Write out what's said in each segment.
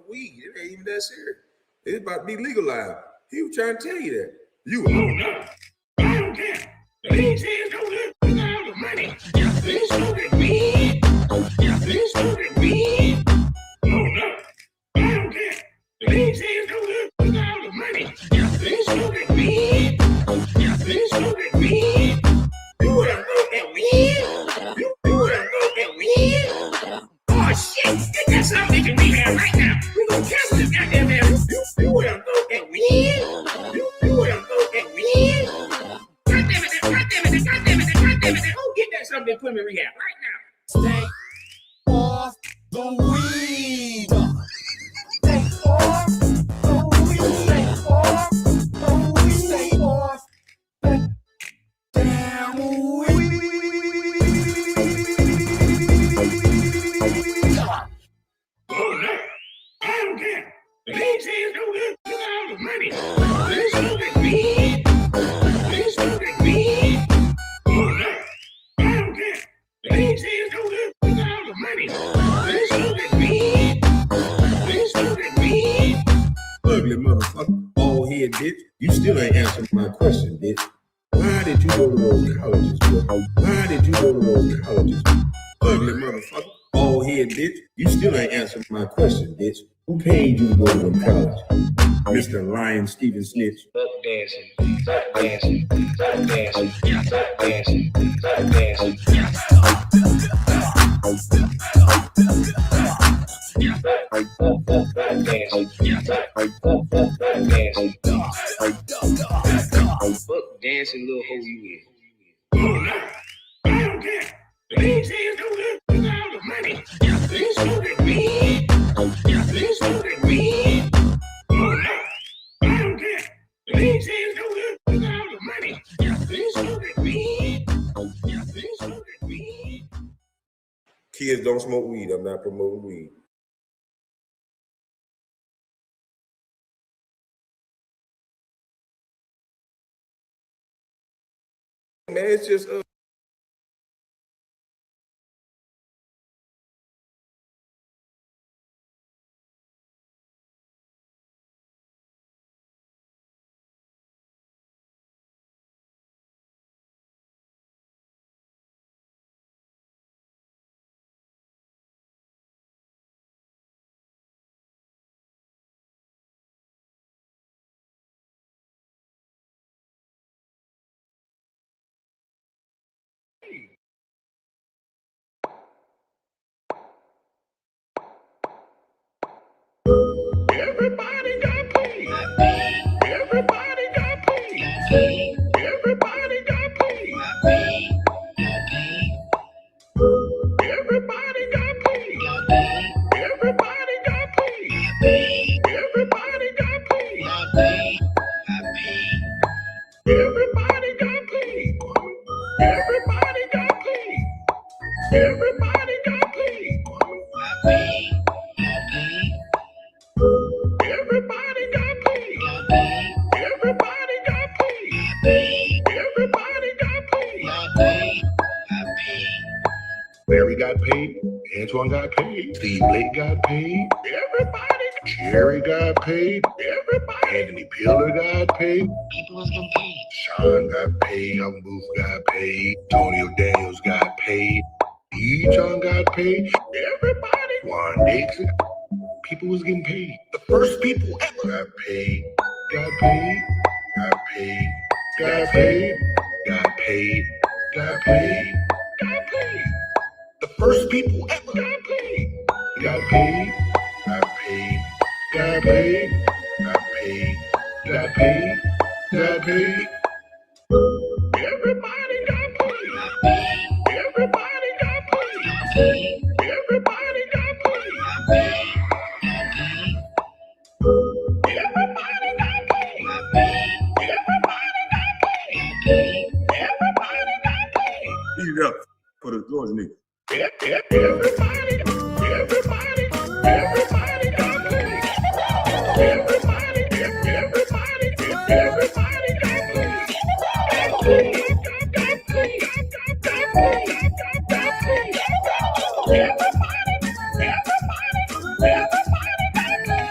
weed. It ain't even that serious. It's about to be legalized. He was trying to tell you that. You no. I don't care. The league says go look with all the money. Yeah, please smoking weed. Yeah, please smoking weed. Oh no. I don't care. The league says go look with all the money. Yeah, please smoking weed. Yeah, please smoking weed. You would have smoked that weed. You would have smoked that weed. Oh shit, that's something that we have right now. We gonna cancel this goddamn man. You would have smoked that weed. You would have smoked that weed. God damn it, God damn it, God damn it, God damn it. Go get that something and put me in rehab right now. Stay off the weed. Stay off the weed. Stay off the weed. Stay off the damn weed. Oh no, I don't care. The league says go look at all the money. Let's smoke it weed. Let's smoke it weed. Oh no, I don't care. The league says go look at all the money. Let's smoke it weed. Let's smoke it weed. Ugly motherfucker, bald head bitch. You still ain't answering my question, bitch. Why did you go to those colleges, bro? Why did you go to those colleges? Ugly motherfucker, bald head bitch. You still ain't answering my question, bitch. Who paid you to go to college? Mr. Lion Steven Snitch. Buck dancing, buck dancing, buck dancing, buck dancing, buck dancing. Buck dancing, little hoe you is. Oh no, I don't care. The league says go look with all the money. Yeah, please smoke it weed. Yeah, please smoke it weed. Oh no, I don't care. The league says go look with all the money. Yeah, please smoke it weed. Yeah, please smoke it weed. Kids don't smoke weed. I'm not promoting weed. Man, it's just everybody got paid. Everybody got paid. Everybody got paid. Everybody got paid. Everybody got paid. Everybody got paid. Everybody got paid. Everybody got paid. Everybody got paid. Everybody got paid. Everybody got paid. Everybody got paid. Larry got paid. Antoine got paid. Steve Blake got paid. Everybody, Jerry got paid. everybody. Anthony Pillar got paid. People was getting paid. Sean got paid. Young Booth got paid. Antonio Daniels got paid. E-John got paid. Everybody, Juan Dixon. People was getting paid. The first people ever got paid. Got paid. Got paid. Got paid. Got paid. Got paid. got paid. The first people ever Got paid. got paid. Got paid. Got paid. Got paid. Got paid. Got paid. Everybody got paid. Everybody got paid. Everybody got paid. Everybody got paid. Everybody got paid. Everybody got paid. Eat it up for the Georgia niggas. Everybody, everybody, everybody got paid. Everybody, everybody, everybody got paid. Got paid, got paid, got paid, got paid. Everybody, everybody, everybody got paid.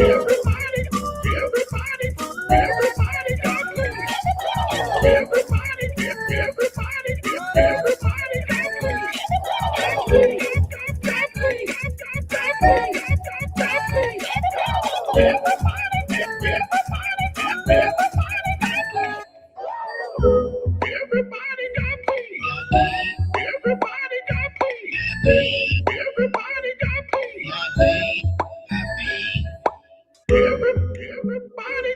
Everybody, everybody, everybody got paid. Everybody, everybody, everybody got paid. Got paid, got paid, got paid, got paid. Everybody, everybody, everybody got paid. Everybody got paid. Everybody got paid. Everybody got paid. Everybody got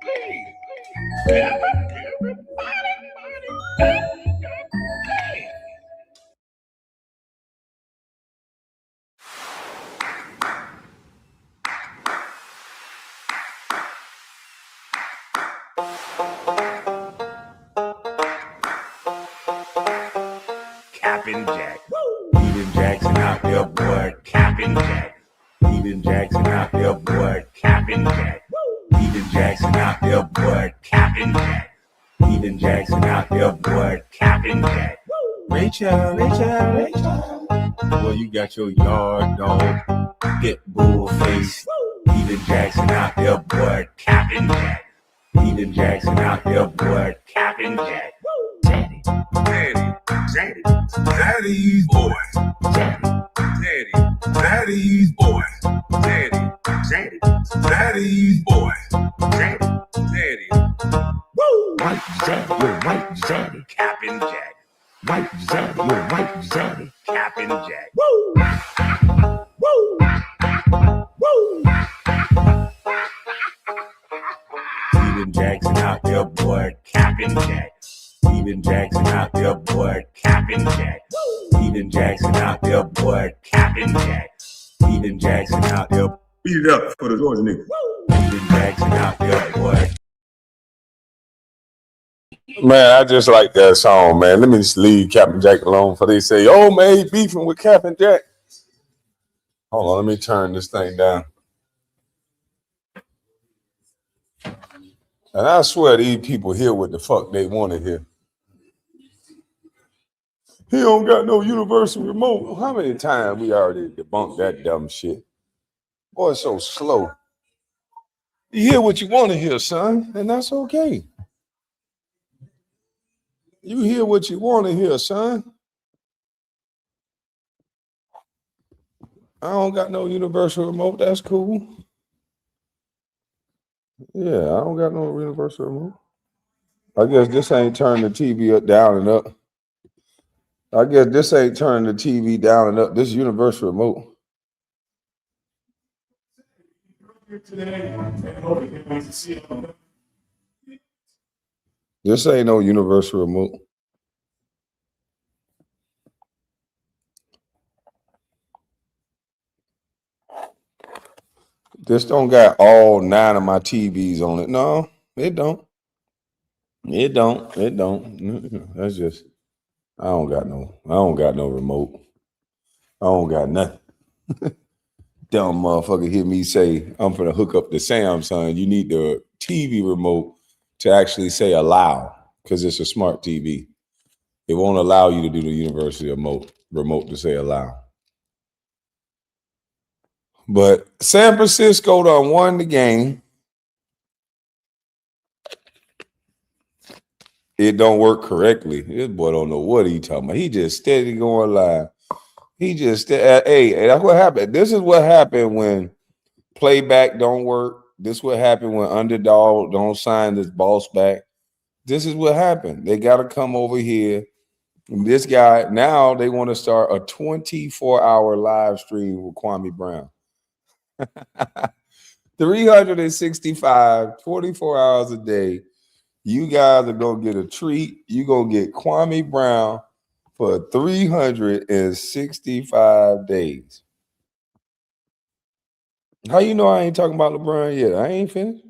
paid. Everybody got paid. Capping Jack. Even Jackson out there, boy. Capping Jack. Even Jackson out there, boy. Capping Jack. Even Jackson out there, boy. Capping Jack. Even Jackson out there, boy. Capping Jack. Rachel, Rachel, Rachel. Boy, you got your yard dog, pit bull face. Even Jackson out there, boy. Capping Jack. Even Jackson out there, boy. Capping Jack. Daddy, Daddy, Daddy's boy. Daddy, Daddy's boy. Daddy, Daddy, Daddy's boy. Daddy, Daddy. Woo! White Zaddy, you're White Zaddy. Capping Jack. White Zaddy, you're White Zaddy. Capping Jack. Woo! Woo! Woo! Steven Jackson out there, boy. Capping Jack. Steven Jackson out there, boy. Capping Jack. Steven Jackson out there, boy. Capping Jack. Steven Jackson out there. Beat it up for the Georgia nigga. Steven Jackson out there, boy. Man, I just like that song, man. Let me just leave Captain Jack alone for they say, oh, man, he beefing with Captain Jack. Hold on, let me turn this thing down. And I swear these people hear what the fuck they want to hear. He don't got no universal remote. How many times we already debunked that dumb shit? Boy, it's so slow. You hear what you want to hear, son, and that's okay. You hear what you want to hear, son. I don't got no universal remote. That's cool. Yeah, I don't got no universal remote. I guess this ain't turning the TV up, down, and up. I guess this ain't turning the TV down and up. This is universal remote. This ain't no universal remote. This don't got all 9 of my TVs on it. No, it don't. It don't. It don't. That's just I don't got no remote. I don't got nothing. Dumb motherfucker hear me say I'm finna hook up the Samsung. You need the TV remote to actually say allow because it's a smart TV. It won't allow you to do the universal remote to say allow. But San Francisco done won the game. It don't work correctly. This boy don't know what he talking about. He just steady going live. He just hey, that's what happened. This is what happened when playback don't work. This is what happened when underdog don't sign this boss back. This is what happened. They got to come over here. And this guy, now they want to start a 24-hour live stream with Kwame Brown. 365, 24 hours a day. You guys are going to get a treat. You're going to get Kwame Brown for 365 days. How you know I ain't talking about LeBron yet? I ain't finished.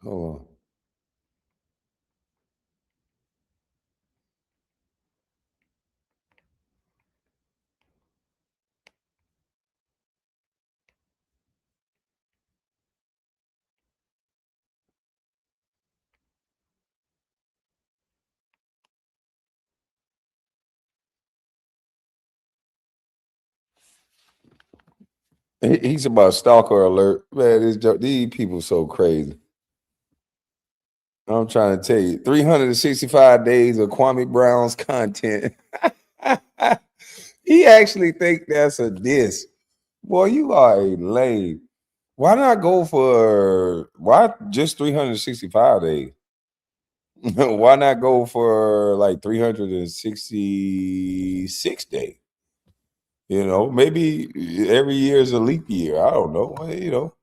Hold on. He's about stalker alert. Man, these people so crazy. I'm trying to tell you, 365 days of Kwame Brown's content. He actually think that's a diss. Boy, you are a lame. Why not go for why just 365 days? Why not go for like 366 days? You know, maybe every year is a leap year. I don't know. You know,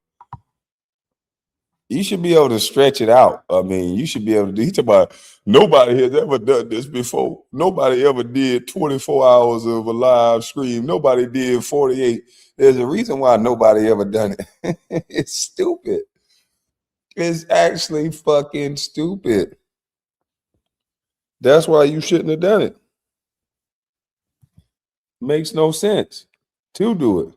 you should be able to stretch it out. I mean, you should be able to. He talk about nobody has ever done this before. Nobody ever did 24 hours of a live stream. Nobody did 48. There's a reason why nobody ever done it. It's stupid. It's actually fucking stupid. That's why you shouldn't have done it. Makes no sense to do it.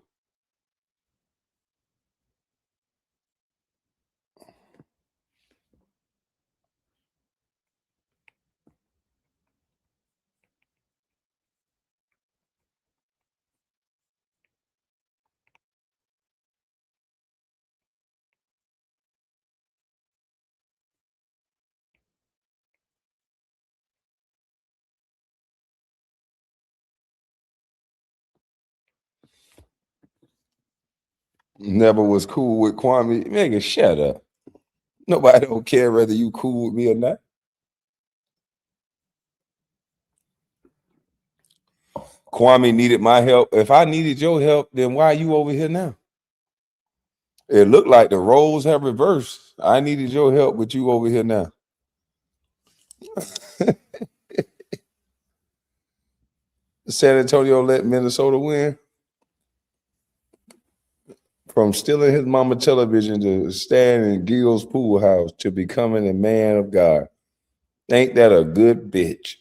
Never was cool with Kwame. Nigga, shut up. Nobody don't care whether you cool with me or not. Kwame needed my help. If I needed your help, then why are you over here now? It looked like the roles have reversed. I needed your help, but you over here now. San Antonio let Minnesota win. From stealing his mama television to staying in Gil's pool house to becoming a man of God. Ain't that a good bitch?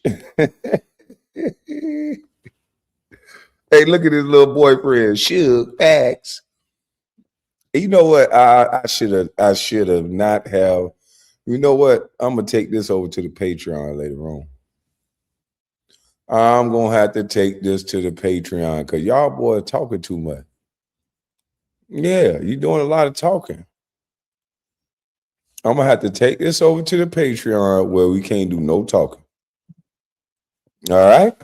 Hey, look at his little boyfriend, Suge Facts. You know what? I should have not have. You know what? I'm gonna take this over to the Patreon later on. I'm gonna have to take this to the Patreon because y'all boys talking too much. Yeah, you're doing a lot of talking. I'm gonna have to take this over to the Patreon where we can't do no talking. All right.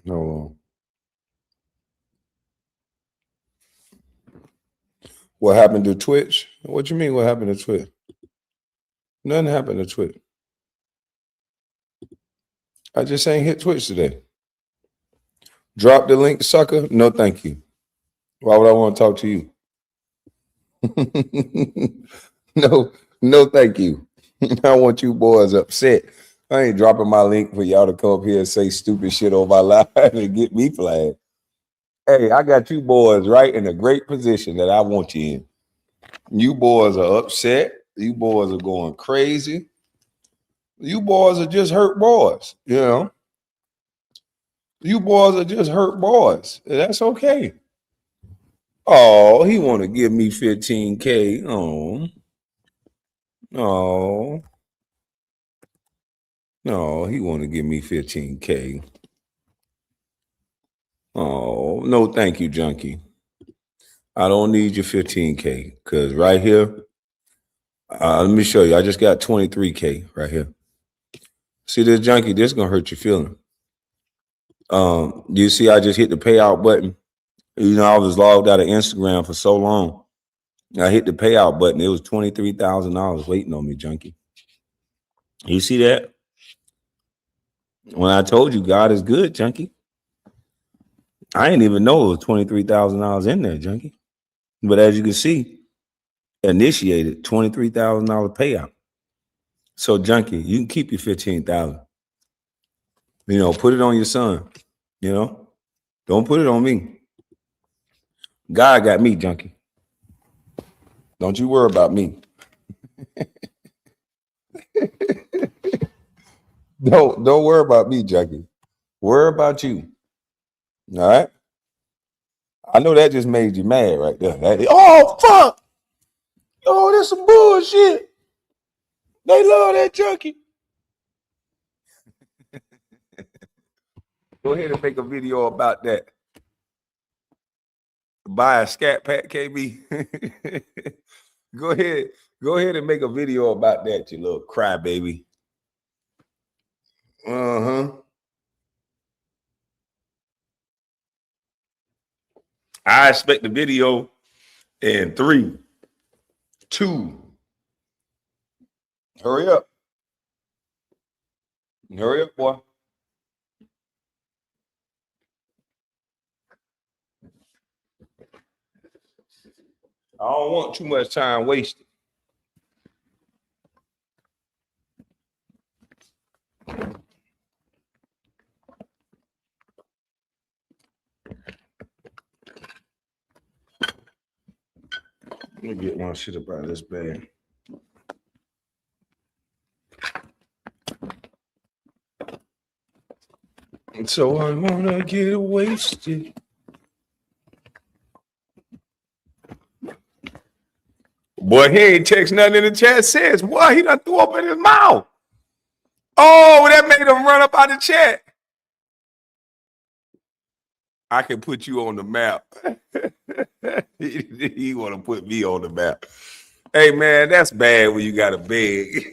No. What happened to Twitch? What you mean? What happened to Twitch? Nothing happened to Twitch. I just ain't hit Twitch today. Drop the link, sucker. No, thank you. Why would I want to talk to you? No, thank you. I want you boys upset. I ain't dropping my link for y'all to come up here and say stupid shit on my live and get me flagged. Hey, I got you boys right in a great position that I want you in. You boys are upset. You boys are going crazy. You boys are just hurt boys, you know. You boys are just hurt boys. That's okay. Oh, he want to give me 15K. Oh. Oh. No, he want to give me 15K. Oh, no, thank you, junkie. I don't need your 15K because right here, let me show you. I just got 23K right here. See this junkie? This is gonna hurt your feeling. You see, I just hit the payout button. You know, I was logged out of Instagram for so long. I hit the payout button. It was $23,000 waiting on me, junkie. You see that? When I told you God is good, junkie. I didn't even know it was $23,000 in there, junkie. But as you can see, initiated $23,000 payout. So, junkie, you can keep your $15,000. You know, put it on your son. You know, don't put it on me. God got me, junkie. Don't you worry about me. Don't worry about me, Jackie. Worry about you. All right. I know that just made you mad right there. Oh fuck! Oh, that's some bullshit. They love that junkie. Go ahead and make a video about that. Buy a scat pack, KB. Go ahead and make a video about that, you little crybaby. Uh-huh. I expect the video in 3, 2. Hurry up. Hurry up, boy. I don't want too much time wasted. Let me get my shit up out of this bag. So I wanna get wasted. Boy, he ain't text nothing in the chat says. Boy, he done threw up in his mouth. Oh, that made him run up out the chat. I can put you on the map. He want to put me on the map. Hey, man, that's bad when you got to beg.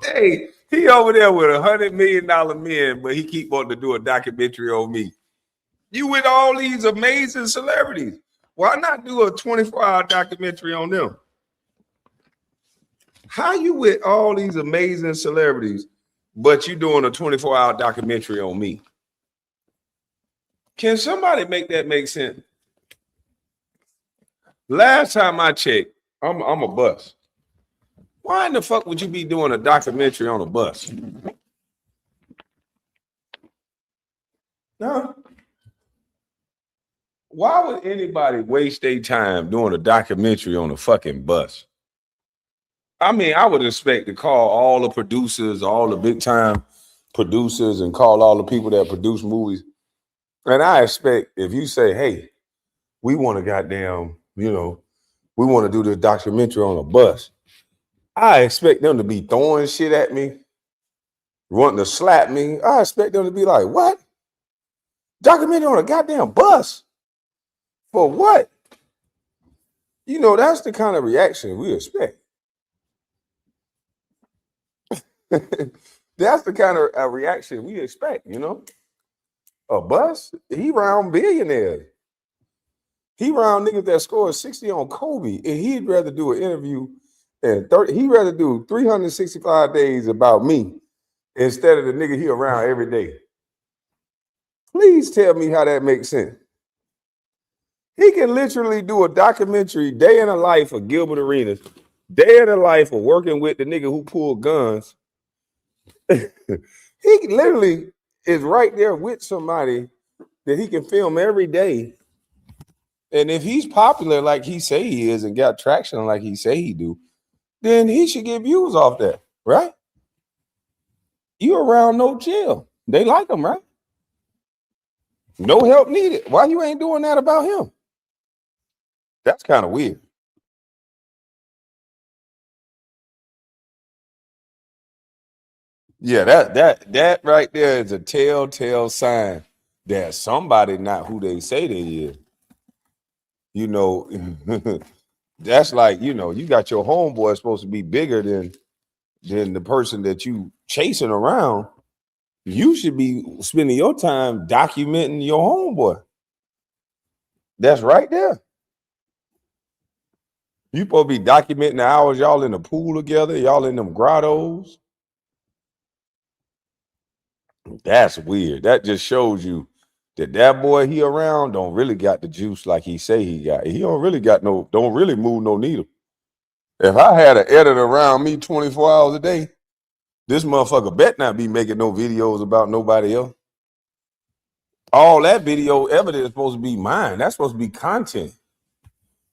Hey, he over there with $100 million men, but he keep wanting to do a documentary on me. You with all these amazing celebrities. Why not do a 24-hour documentary on them? How you with all these amazing celebrities, but you doing a 24-hour documentary on me? Can somebody make that make sense? Last time I checked, I'm a bus. Why in the fuck would you be doing a documentary on a bus? No. Why would anybody waste their time doing a documentary on a fucking bus? I mean, I would expect to call all the producers, all the big time producers, and call all the people that produce movies. And I expect if you say, hey, we want to goddamn, we want to do this documentary on a bus. I expect them to be throwing shit at me, wanting to slap me. I expect them to be like, what? Documentary on a goddamn bus? For what? That's the kind of reaction we expect. That's the kind of reaction we expect, A bus? He round billionaires. He round niggas that scored 60 on Kobe, and he'd rather do an interview and he'd rather do 365 days about me instead of the nigga he around every day. Please tell me how that makes sense. He can literally do a documentary, day in the life of Gilbert Arenas, day in the life of working with the nigga who pulled guns. He literally is right there with somebody that he can film every day. And if he's popular like he say he is and got traction like he say he do, then he should get views off that, right? You around no jail. They like him, right? No help needed. Why you ain't doing that about him? That's kind of weird. Yeah, that right there is a telltale sign that somebody not who they say they is. That's like, you got your homeboy supposed to be bigger than the person that you chasing around. You should be spending your time documenting your homeboy. That's right there. You supposed to be documenting the hours y'all in the pool together, y'all in them grottos. That's weird. That just shows you that boy he around don't really got the juice like he say he got. He don't really move no needle. If I had an editor around me 24 hours a day, this motherfucker bet not be making no videos about nobody else. All that video evidence is supposed to be mine. That's supposed to be content.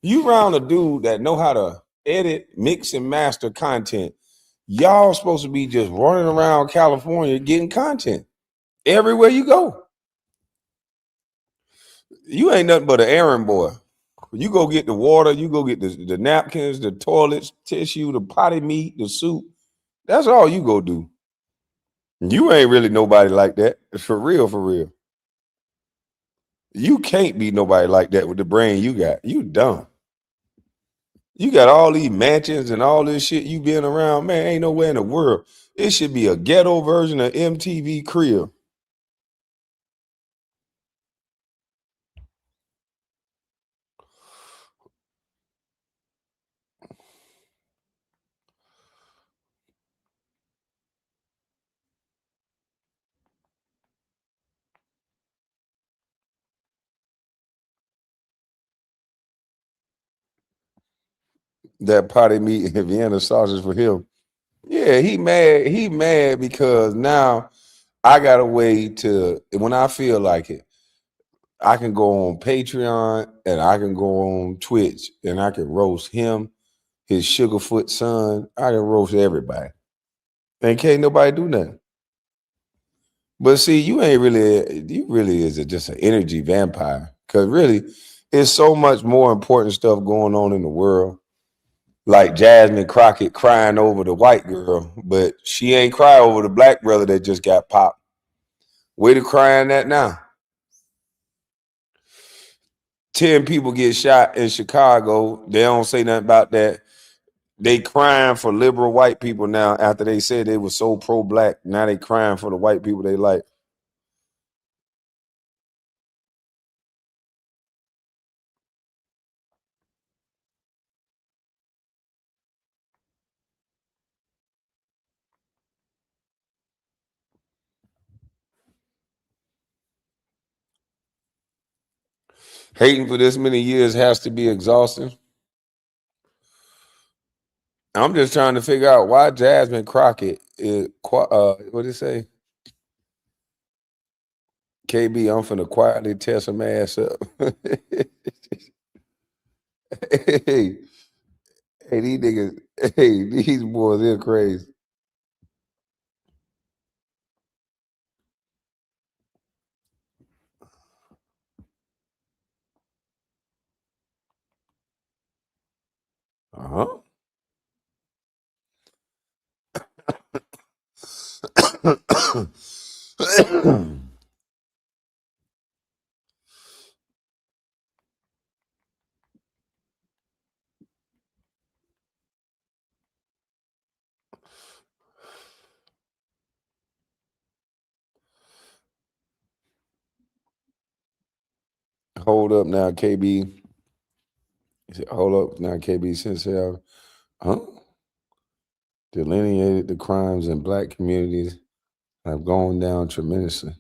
You round a dude that know how to edit, mix, and master content, Y'all supposed to be just running around California getting content everywhere you go. You ain't nothing but an errand boy. You go get the water, you go get the napkins, the toilets, tissue, the potty meat, the soup. That's all you go do. You ain't really nobody like that. For real, for real. You can't be nobody like that with the brain you got. You dumb. You got all these mansions and all this shit you been around. Man, ain't nowhere in the world. It should be a ghetto version of MTV Crib. That potty meat and Vienna sausage for him. Yeah, he mad. He mad because now I got a way to, when I feel like it, I can go on Patreon and I can go on Twitch and I can roast him, his Sugarfoot son. I can roast everybody. And can't nobody do nothing. But see, you really is just an energy vampire. Cause really, it's so much more important stuff going on in the world. Like Jasmine Crockett crying over the white girl, but she ain't cry over the black brother that just got popped. Where to crying at now? 10 people get shot in Chicago. They don't say nothing about that. They crying for liberal white people now after they said they were so pro-black. Now they crying for the white people they like. Hating for this many years has to be exhausting. I'm just trying to figure out why Jasmine Crockett is, what did it say? KB, I'm finna quietly tear some ass up. hey, hey, these niggas, hey, these boys, they're crazy. Uh-huh. Hold up now, KB. Hold up now, KB. Since huh? Delineated the crimes in black communities have gone down tremendously.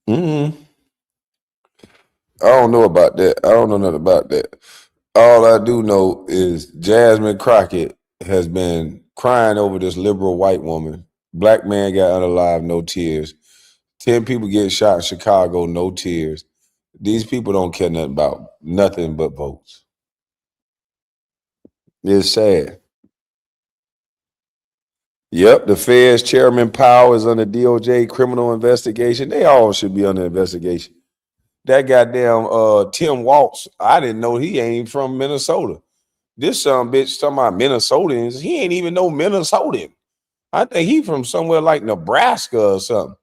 Mm-hmm. I don't know about that. I don't know nothing about that. All I do know is Jasmine Crockett has been crying over this liberal white woman. Black man got unalive, no tears. 10 people get shot in Chicago, no tears. These people don't care nothing about nothing but votes. It's sad. Yep, the Fed's chairman Powell is under DOJ criminal investigation. They all should be under investigation. That goddamn Tim Waltz, I didn't know he ain't from Minnesota. This bitch talking about Minnesotans. He ain't even no Minnesotan. I think he from somewhere like Nebraska or something.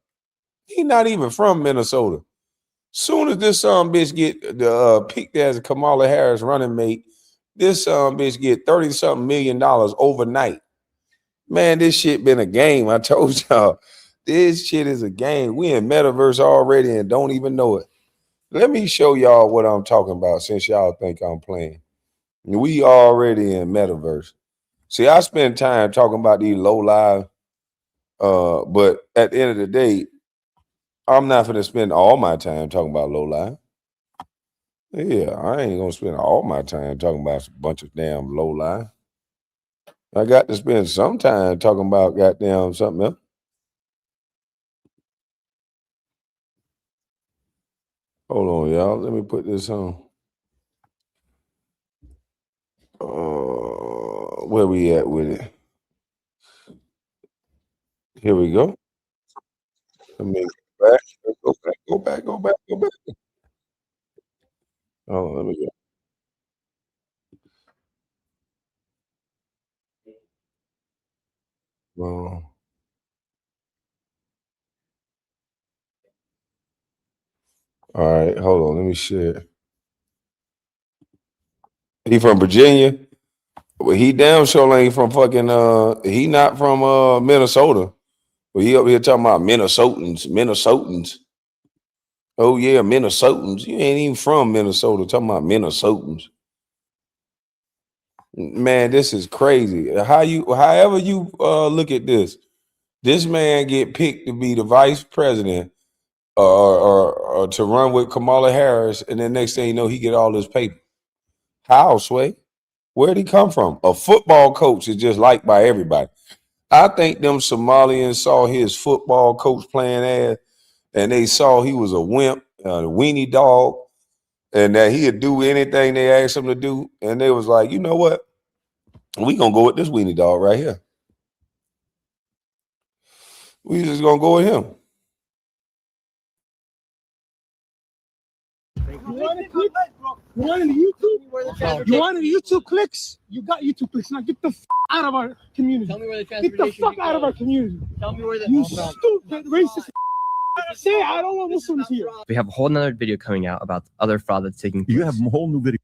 He not even from Minnesota. Soon as this bitch get picked as Kamala Harris running mate, this bitch get 30-something million overnight. Man, this shit been a game. I told y'all, this shit is a game. We in metaverse already and don't even know it. Let me show y'all what I'm talking about since y'all think I'm playing. We already in metaverse. See, I spend time talking about these low live, but at the end of the day, I'm not going to spend all my time talking about low live. Yeah, I ain't gonna spend all my time talking about a bunch of damn low life. I got to spend some time talking about goddamn something else. Hold on, y'all. Let me put this on. Where we at with it? Here we go. Let me go back. Oh, let me go. Well, all right, hold on. Let me share. He from Virginia? Well, he damn sure ain't from fucking. He not from Minnesota. Well, he up here talking about Minnesotans. Oh yeah, Minnesotans. You ain't even from Minnesota. Talking about Minnesotans. Man, this is crazy. However you look at this man get picked to be the vice president or to run with Kamala Harris, and then next thing you know, he get all this paper. How, Sway? Where'd he come from? A football coach is just liked by everybody. I think them Somalians saw his football coach playing ass, and they saw he was a wimp, a weenie dog, and that he'd do anything they asked him to do. And they was like, you know what? We gonna go with this weenie dog right here. We just gonna go with him. You wanted YouTube? You wanted YouTube clicks? You got YouTube clicks. Now get the out of our community. Tell me where the transportation. Get the fuck out of our community. Tell me where the. You stupid racist. Say I don't want Muslims here. We have a whole nother video coming out about other fraud that's taking place. You have a whole new video.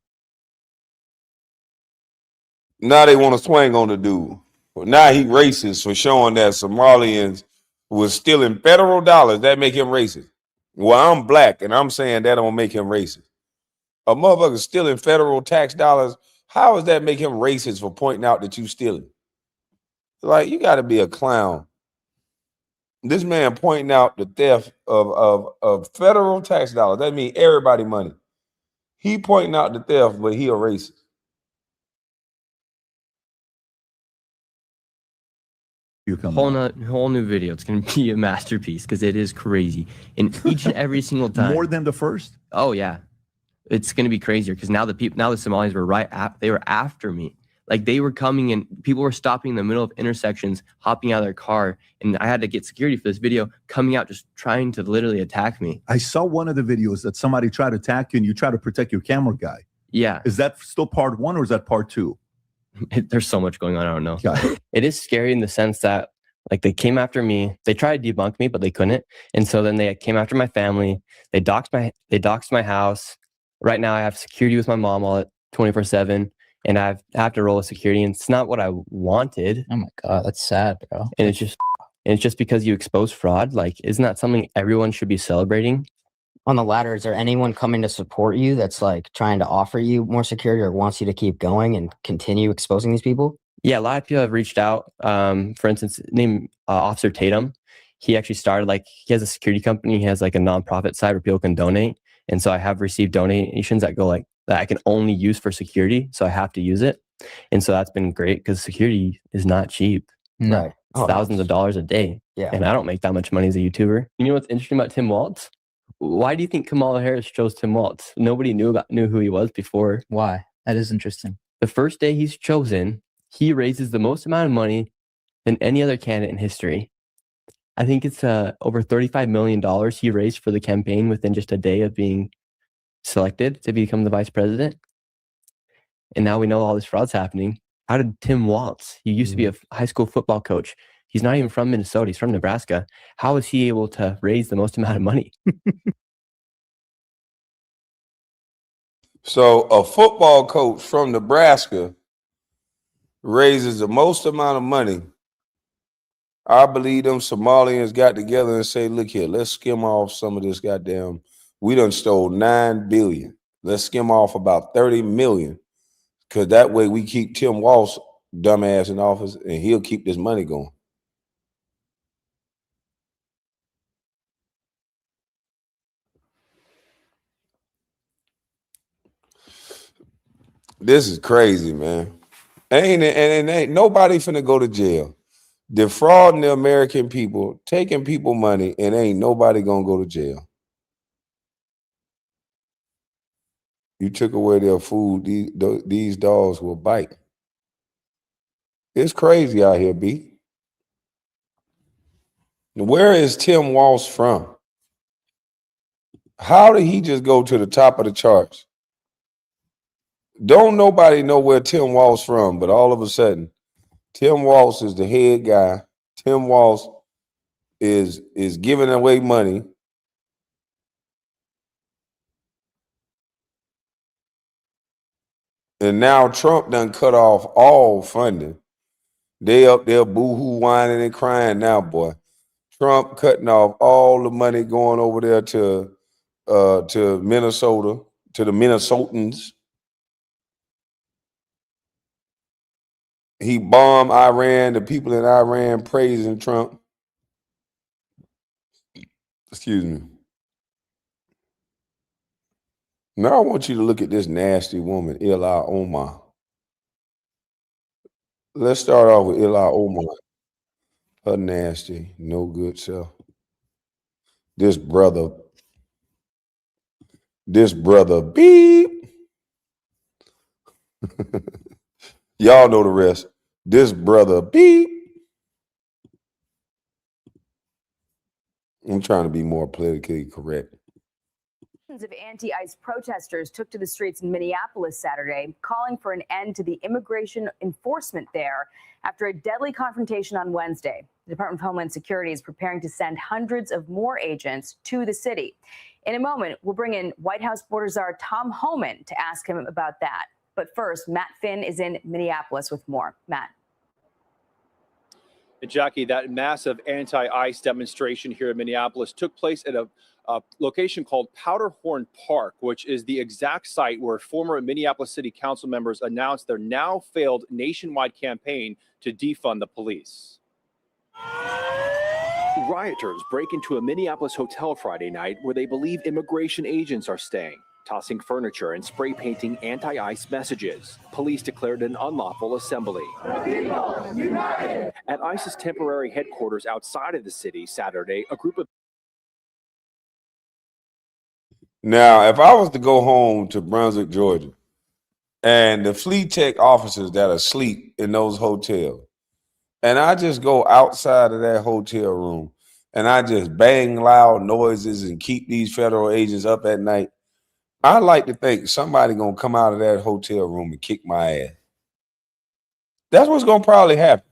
Now they want to swing on the dude. Well, now he racist for showing that Somalians was stealing federal dollars. That make him racist. Well, I'm black, and I'm saying that don't make him racist. A motherfucker stealing federal tax dollars, how does that make him racist for pointing out that you stealing? Like, you got to be a clown. This man pointing out the theft of federal tax dollars. That means everybody money. He pointing out the theft, but he a racist. Whole new video. It's gonna be a masterpiece because it is crazy. And each and every single time. More than the first? Oh yeah. It's gonna be crazier because now the Somalis were they were after me. Like they were coming and people were stopping in the middle of intersections, hopping out of their car, and I had to get security for this video, coming out just trying to literally attack me. I saw one of the videos that somebody tried to attack you and you try to protect your camera guy. Yeah. Is that still part one or is that part two? There's so much going on. I don't know. It is scary in the sense that like they came after me. They tried to debunk me, but they couldn't. And so then they came after my family. They doxed my house. Right now I have security with my mom all at 24/7, and I have to roll with security. And it's not what I wanted. Oh my God, that's sad, bro. And it's just because you expose fraud. Like, isn't that something everyone should be celebrating? On the ladder, is there anyone coming to support you that's like trying to offer you more security or wants you to keep going and continue exposing these people? Yeah, a lot of people have reached out. For instance, named Officer Tatum. He actually started he has a security company. He has like a nonprofit site where people can donate. And so I have received donations that go that I can only use for security. So I have to use it. And so that's been great because security is not cheap. No. Right. It's thousands of dollars a day. Yeah. And I don't make that much money as a YouTuber. You know what's interesting about Tim Waltz? Why do you think Kamala Harris chose Tim Waltz? Nobody knew who he was before. Why? That is interesting. The first day he's chosen, he raises the most amount of money than any other candidate in history. I think it's over $35 million he raised for the campaign within just a day of being selected to become the vice president. And now we know all this fraud's happening. How did Tim Waltz, he used to be a high school football coach. He's not even from Minnesota. He's from Nebraska. How is he able to raise the most amount of money? So a football coach from Nebraska raises the most amount of money. I believe them Somalians got together and say, look here, let's skim off some of this goddamn. We done stole $9 billion. Let's skim off about 30 million. Because that way we keep Tim Waltz dumbass in office and he'll keep this money going. This is crazy, man. Ain't nobody finna go to jail. Defrauding the American people, taking people money, and ain't nobody gonna go to jail. You took away their food. These dogs will bite. It's crazy out here, B. Where is Tim Walsh from? How did he just go to the top of the charts? Don't nobody know where Tim Walsh from, but all of a sudden, Tim Walsh is the head guy. Tim Walsh is giving away money. And now Trump done cut off all funding. They up there boo-hoo whining and crying now, boy. Trump cutting off all the money going over there to Minnesota, to the Minnesotans. He bombed Iran, the people in Iran praising Trump. Excuse me. Now I want you to look at this nasty woman, Ilha Omar. Let's start off with Ilha Omar. Her nasty, no good self. This brother, beep. Y'all know the rest. This brother, beep. I'm trying to be more politically correct. Of anti-ICE protesters took to the streets in Minneapolis Saturday, calling for an end to the immigration enforcement there after a deadly confrontation on Wednesday. The Department of Homeland Security is preparing to send hundreds of more agents to the city. In a moment, we'll bring in White House border czar Tom Homan to ask him about that. But first, Matt Finn is in Minneapolis with more. Matt. And Jackie, that massive anti-ICE demonstration here in Minneapolis took place at a location called Powderhorn Park, which is the exact site where former Minneapolis City Council members announced their now failed nationwide campaign to defund the police. Rioters break into a Minneapolis hotel Friday night where they believe immigration agents are staying, tossing furniture and spray painting anti-ICE messages. Police declared an unlawful assembly. At ICE's temporary headquarters outside of the city Saturday, a group of Now, if I was to go home to Brunswick, Georgia, and the fleet tech officers that are asleep in those hotels, and I just go outside of that hotel room and I just bang loud noises and keep these federal agents up at night, I like to think somebody gonna come out of that hotel room and kick my ass. That's what's gonna probably happen.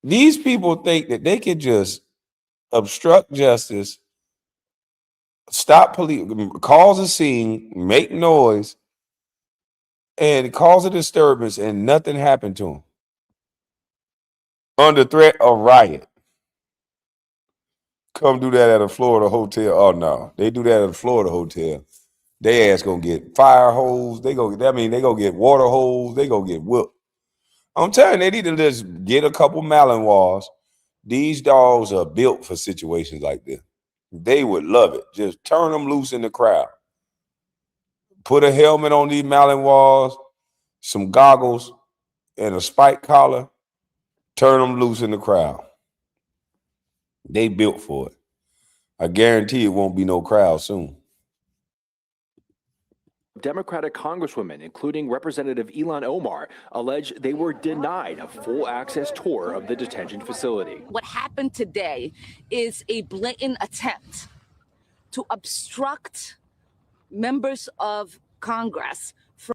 These people think that they could just obstruct justice, stop police, cause a scene, make noise, and cause a disturbance, and nothing happened to them. Under threat of riot. Come do that at a Florida hotel. Oh no, they do that at a Florida hotel. They ass gonna get fire hose. They gonna get water hose. They gonna get whooped. I'm telling you, they need to just get a couple Malinois. These dogs are built for situations like this. They would love it. Just turn them loose in the crowd. Put a helmet on these Malinois, some goggles, and a spike collar. Turn them loose in the crowd. They built for it. I guarantee it won't be no crowd soon. Democratic congresswomen, including Representative Ilhan Omar, allege they were denied a full access tour of the detention facility. What happened today is a blatant attempt to obstruct members of Congress from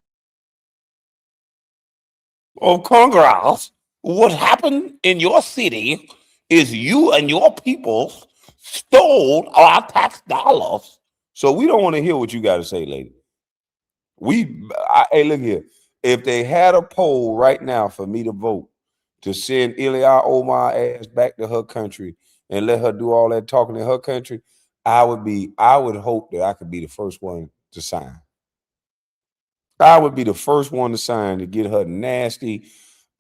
Congress, what happened in your city is you and your people stole our tax dollars. So we don't want to hear what you got to say, lady. Hey, look here. If they had a poll right now for me to vote to send Ilya Omar ass back to her country and let her do all that talking in her country, I would hope that I could be the first one to sign. I would be the first one to sign to get her nasty.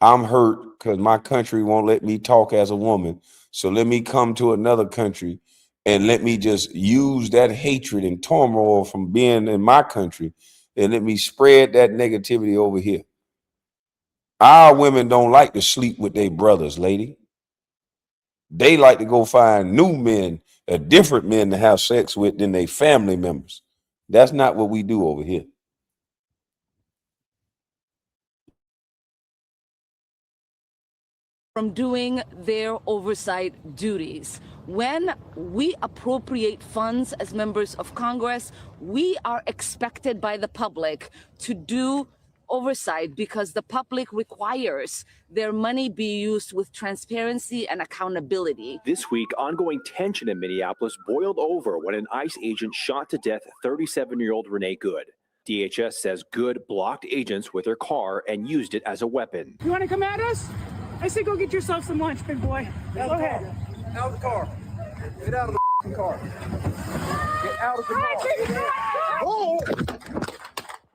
I'm hurt because my country won't let me talk as a woman. So let me come to another country and let me just use that hatred and turmoil from being in my country and let me spread that negativity over here. Our women don't like to sleep with their brothers, lady. They like to go find new men, different men to have sex with than their family members. That's not what we do over here. From doing their oversight duties. When we appropriate funds as members of Congress, we are expected by the public to do oversight because the public requires their money be used with transparency and accountability. This week, ongoing tension in Minneapolis boiled over when an ICE agent shot to death 37-year-old Renee Good. DHS says Good blocked agents with her car and used it as a weapon. You want to come at us? I say go get yourself some lunch, big boy. Go ahead. Out of the car. Get out of the car. Get out of the car. Oh!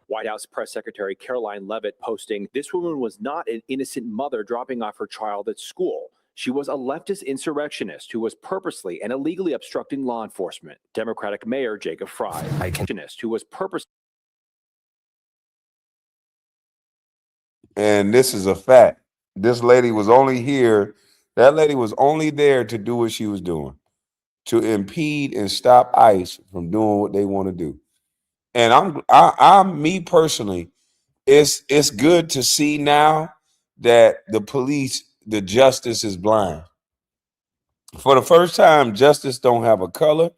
White House Press Secretary Caroline Leavitt posting, "This woman was not an innocent mother dropping off her child at school. She was a leftist insurrectionist who was purposely and illegally obstructing law enforcement." Democratic Mayor Jacob Fry, who was purposely. And this is a fact. This lady was only here. That lady was only there to do what she was doing, to impede and stop ICE from doing what they want to do. And I'm me personally, it's good to see now that the police, the justice is blind. For the first time, justice don't have a color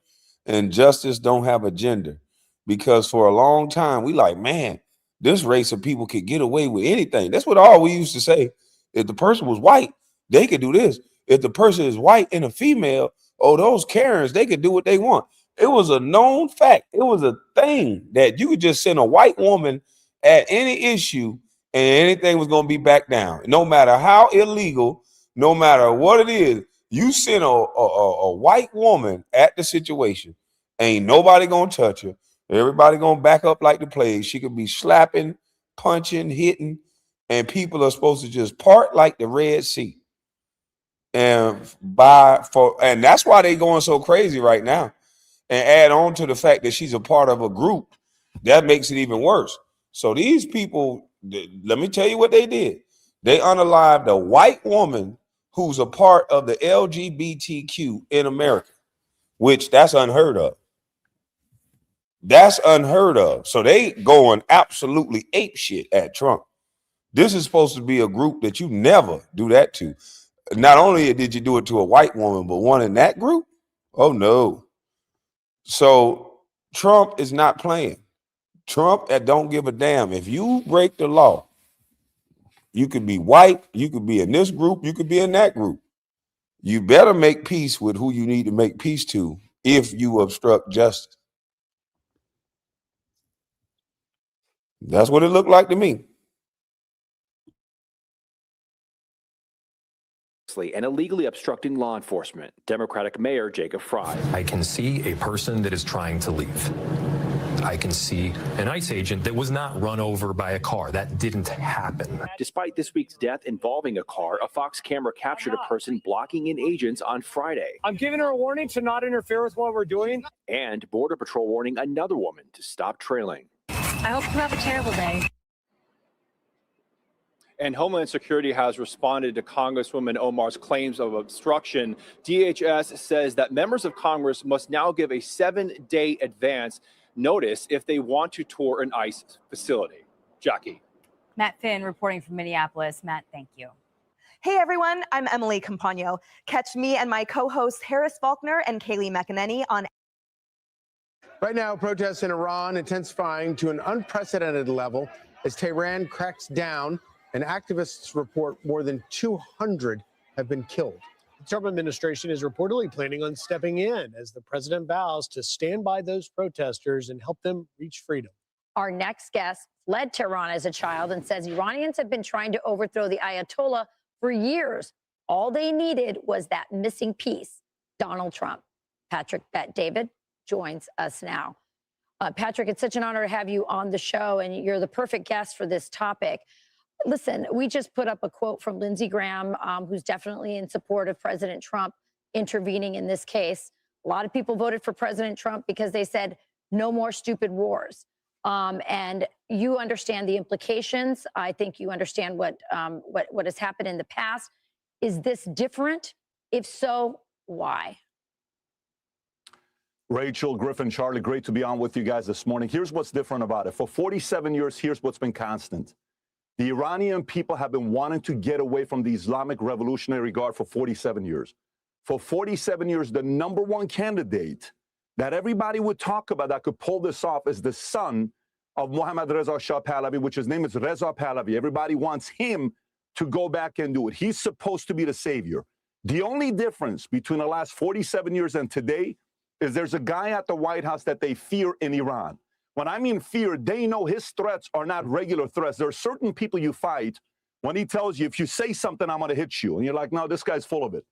and justice don't have a gender. Because for a long time, we like, man, this race of people could get away with anything. That's what all we used to say. If the person was white, they could do this. If the person is white and a female, oh, those Karens, they could do what they want. It was a known fact. It was a thing that you could just send a white woman at any issue and anything was going to be back down. No matter how illegal, no matter what it is, you send a white woman at the situation, ain't nobody going to touch her. Everybody going to back up like the plague. She could be slapping, punching, hitting, and people are supposed to just part like the Red Sea. And that's why they going so crazy right now. And add on to the fact that she's a part of a group, that makes it even worse. So these people, let me tell you what they did. They unalived a white woman who's a part of the LGBTQ in America, which that's unheard of. That's unheard of. So they going absolutely ape shit at Trump. This is supposed to be a group that you never do that to. Not only did you do it to a white woman, but one in that group? Oh, no. So Trump is not playing. Trump don't give a damn. If you break the law, you could be white, you could be in this group, you could be in that group. You better make peace with who you need to make peace to if you obstruct justice. That's what it looked like to me. And illegally obstructing law enforcement. Democratic Mayor Jacob Fry. I can see a person that is trying to leave. I can see an ICE agent that was not run over by a car. That didn't happen. Despite this week's death involving a car, a Fox camera captured a person blocking in agents on Friday. I'm giving her a warning to not interfere with what we're doing. And Border Patrol warning another woman to stop trailing. I hope you have a terrible day. And Homeland Security has responded to Congresswoman Omar's claims of obstruction. DHS says that members of Congress must now give a 7-day advance notice if they want to tour an ICE facility. Jackie. Matt Finn reporting from Minneapolis. Matt, thank you. Hey everyone, I'm Emily Campagno. Catch me and my co-hosts Harris Faulkner and Kaylee McEnany on. Right now, protests in Iran intensifying to an unprecedented level as Tehran cracks down, and activists report more than 200 have been killed. The Trump administration is reportedly planning on stepping in as the president vows to stand by those protesters and help them reach freedom. Our next guest fled Tehran as a child and says Iranians have been trying to overthrow the Ayatollah for years. All they needed was that missing piece, Donald Trump. Patrick Bet-David joins us now. Patrick, it's such an honor to have you on the show, and you're the perfect guest for this topic. Listen, we just put up a quote from Lindsey Graham, who's definitely in support of President Trump intervening in this case. A lot of people voted for President Trump because they said no more stupid wars. And you understand the implications. I think you understand what has happened in the past. Is this different? If so, why? Rachel, Griffin, Charlie, great to be on with you guys this morning. Here's what's different about it. For 47 years, here's what's been constant. The Iranian people have been wanting to get away from the Islamic Revolutionary Guard for 47 years. For 47 years, the number one candidate that everybody would talk about that could pull this off is the son of Mohammad Reza Shah Pahlavi, which his name is Reza Pahlavi. Everybody wants him to go back and do it. He's supposed to be the savior. The only difference between the last 47 years and today is there's a guy at the White House that they fear in Iran. When I mean fear, they know his threats are not regular threats. There are certain people you fight when he tells you, if you say something, I'm going to hit you. And you're like, no, this guy's full of it.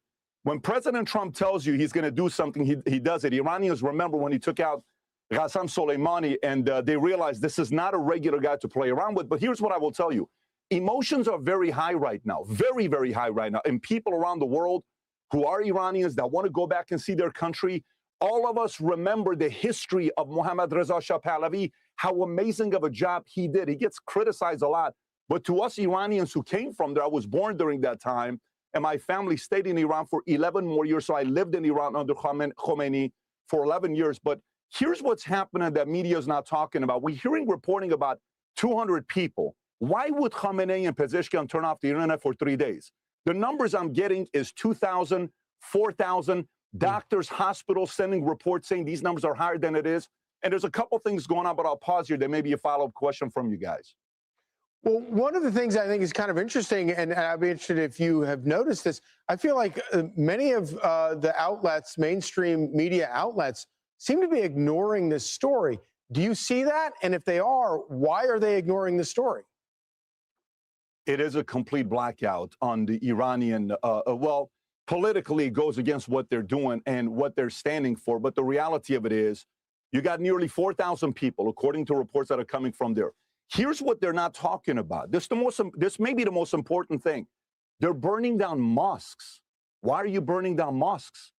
When President Trump tells you he's going to do something, he does it. Iranians remember when he took out Qasem Soleimani, and they realized this is not a regular guy to play around with. But here's what I will tell you. Emotions are very high right now, very, very high right now. And people around the world who are Iranians that want to go back and see their country, all of us remember the history of Mohammad Reza Shah Pahlavi, how amazing of a job he did. He gets criticized a lot. But to us Iranians who came from there, I was born during that time, and my family stayed in Iran for 11 more years. So I lived in Iran under Khomeini for 11 years. But here's what's happening that media is not talking about. We're hearing reporting about 200 people. Why would Khamenei and Pezeshkian turn off the internet for 3 days? The numbers I'm getting is 2,000, 4,000. Doctors, hospitals sending reports saying these numbers are higher than it is. And there's a couple things going on, but I'll pause here. There may be a follow-up question from you guys. Well, one of the things I think is kind of interesting, and I'd be interested if you have noticed this, I feel like many of the outlets, mainstream media outlets, seem to be ignoring this story. Do you see that? And if they are, why are they ignoring the story? It is a complete blackout on the Iranian, well, politically it goes against what they're doing and what they're standing for. But the reality of it is you got nearly 4,000 people, according to reports that are coming from there. Here's what they're not talking about. This may be the most important thing. They're burning down mosques. Why are you burning down mosques?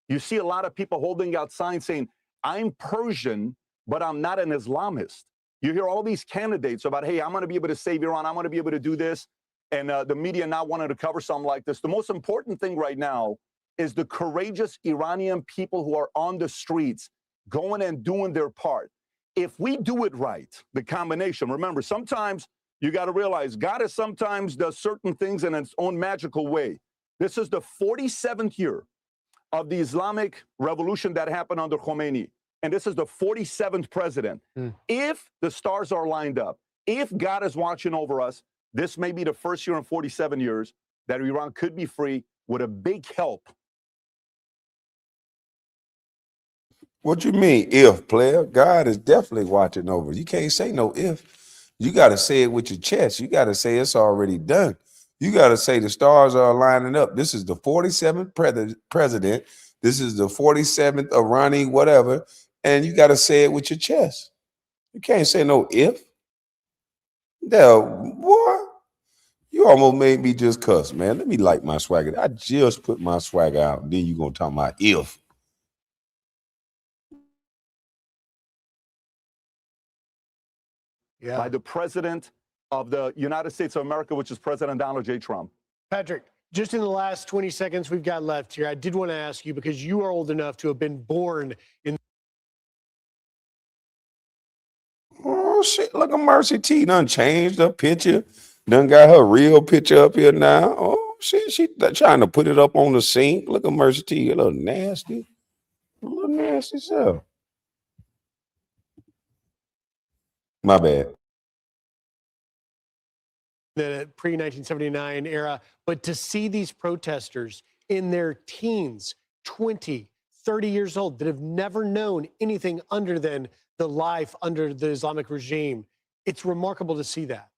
You see a lot of people holding out signs saying, I'm Persian, but I'm not an Islamist. You hear all these candidates about, hey, I'm going to be able to save Iran. I'm going to be able to do this. And the media not wanting to cover something like this. The most important thing right now is the courageous Iranian people who are on the streets going and doing their part. If we do it right, the combination, remember, sometimes you got to realize God is sometimes does certain things in its own magical way. This is the 47th year of the Islamic revolution that happened under Khomeini. And this is the 47th president. If the stars are lined up, if God is watching over us, this may be the first year in 47 years that Iran could be free with a big help. What you mean, if, player? God is definitely watching over. You can't say no if. You got to say it with your chest. You got to say it's already done. You got to say the stars are lining up. This is the 47th president. This is the 47th Iranian whatever. And you got to say it with your chest. You can't say no if. No, boy. You almost made me just cuss, man. Let me light my swagger. I just put my swagger out. Then you going to talk about if. By the president of the United States of America, which is President Donald J. Trump. Patrick, just in the last 20 seconds we've got left here, I did want to ask you, because you are old enough to have been born in. Oh, shit. Look at Mercy T. Done changed her picture. Done got her real picture up here now. Oh, shit. She trying to put it up on the sink. Look at Mercy T. A little nasty. A little nasty self. My bad. The pre-1979 era, but to see these protesters in their teens, 20, 30 years old, that have never known anything other than the life under the Islamic regime, it's remarkable to see that.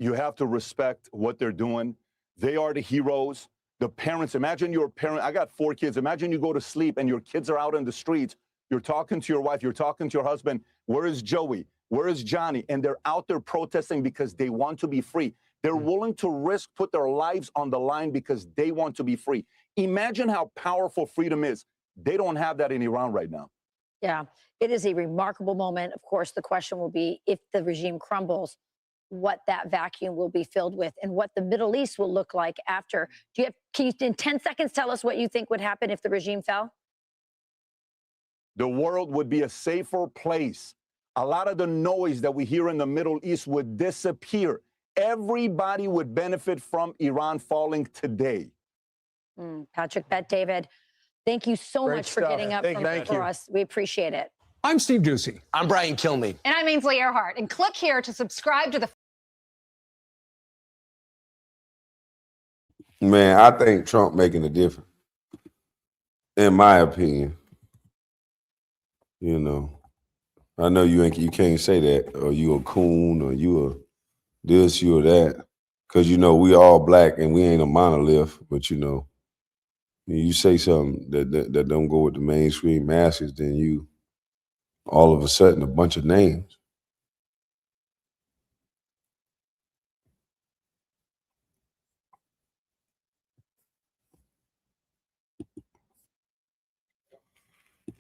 You have to respect what they're doing. They are the heroes. The parents, imagine your parent. I got 4 kids. Imagine you go to sleep and your kids are out in the streets. You're talking to your wife. You're talking to your husband. Where is Joey? Where is Johnny? And they're out there protesting because they want to be free. They're willing to put their lives on the line because they want to be free. Imagine how powerful freedom is. They don't have that in Iran right now. Yeah, it is a remarkable moment. Of course, the question will be, if the regime crumbles, what that vacuum will be filled with and what the Middle East will look like after. Can you, in 10 seconds, tell us what you think would happen if the regime fell? the world would be a safer place. A lot of the noise that we hear in the Middle East would disappear. Everybody would benefit from Iran falling today. Patrick, Bet David, thank you so Great much for stuff. getting up for us. We appreciate it. I'm Steve Ducey. I'm Brian Kilmeade. And I'm Ainsley Earhart. And click here to subscribe to the Man, I think Trump making a difference, in my opinion. You know, I know you can't say that, or you a coon, or you a this, you or that, because you know we all black and we ain't a monolith. But you know, you say something that don't go with the mainstream masses, then you all of a sudden a bunch of names.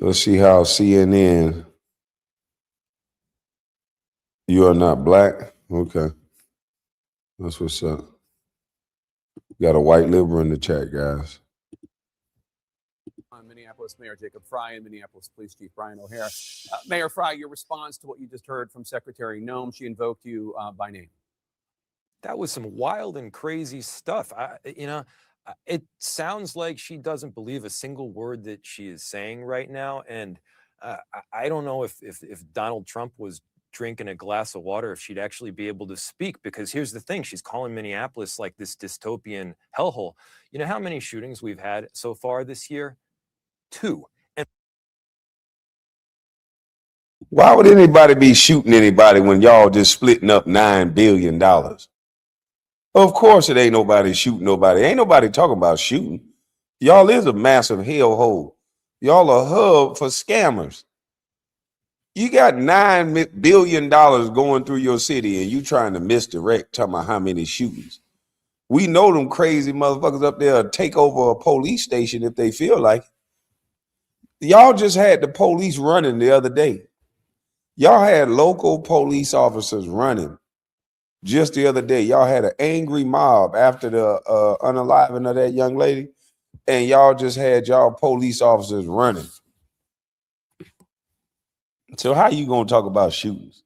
Let's see how CNN. You are not black? Okay. That's what's up. Got a white liberal in the chat, guys. Minneapolis Mayor Jacob Fry and Minneapolis Police Chief Brian O'Hare. Mayor Fry, your response to what you just heard from Secretary Noem, she invoked you by name. That was some wild and crazy stuff. It sounds like she doesn't believe a single word that she is saying right now. And I don't know if Donald Trump was drinking a glass of water, if she'd actually be able to speak, because here's the thing, she's calling Minneapolis like this dystopian hellhole. You know how many shootings we've had so far this year? 2. And why would anybody be shooting anybody when y'all just splitting up $9 billion? Of course it ain't nobody shooting nobody. Ain't nobody talking about shooting. Y'all is a massive hellhole. Y'all a hub for scammers. You got $9 billion going through your city and you trying to misdirect, talking about how many shootings. We know them crazy motherfuckers up there take over a police station if they feel like it. Y'all just had the police running the other day. Y'all had local police officers running just the other day. Y'all had an angry mob after the unaliving of that young lady, and y'all just had y'all police officers running. So how you gonna talk about shootings?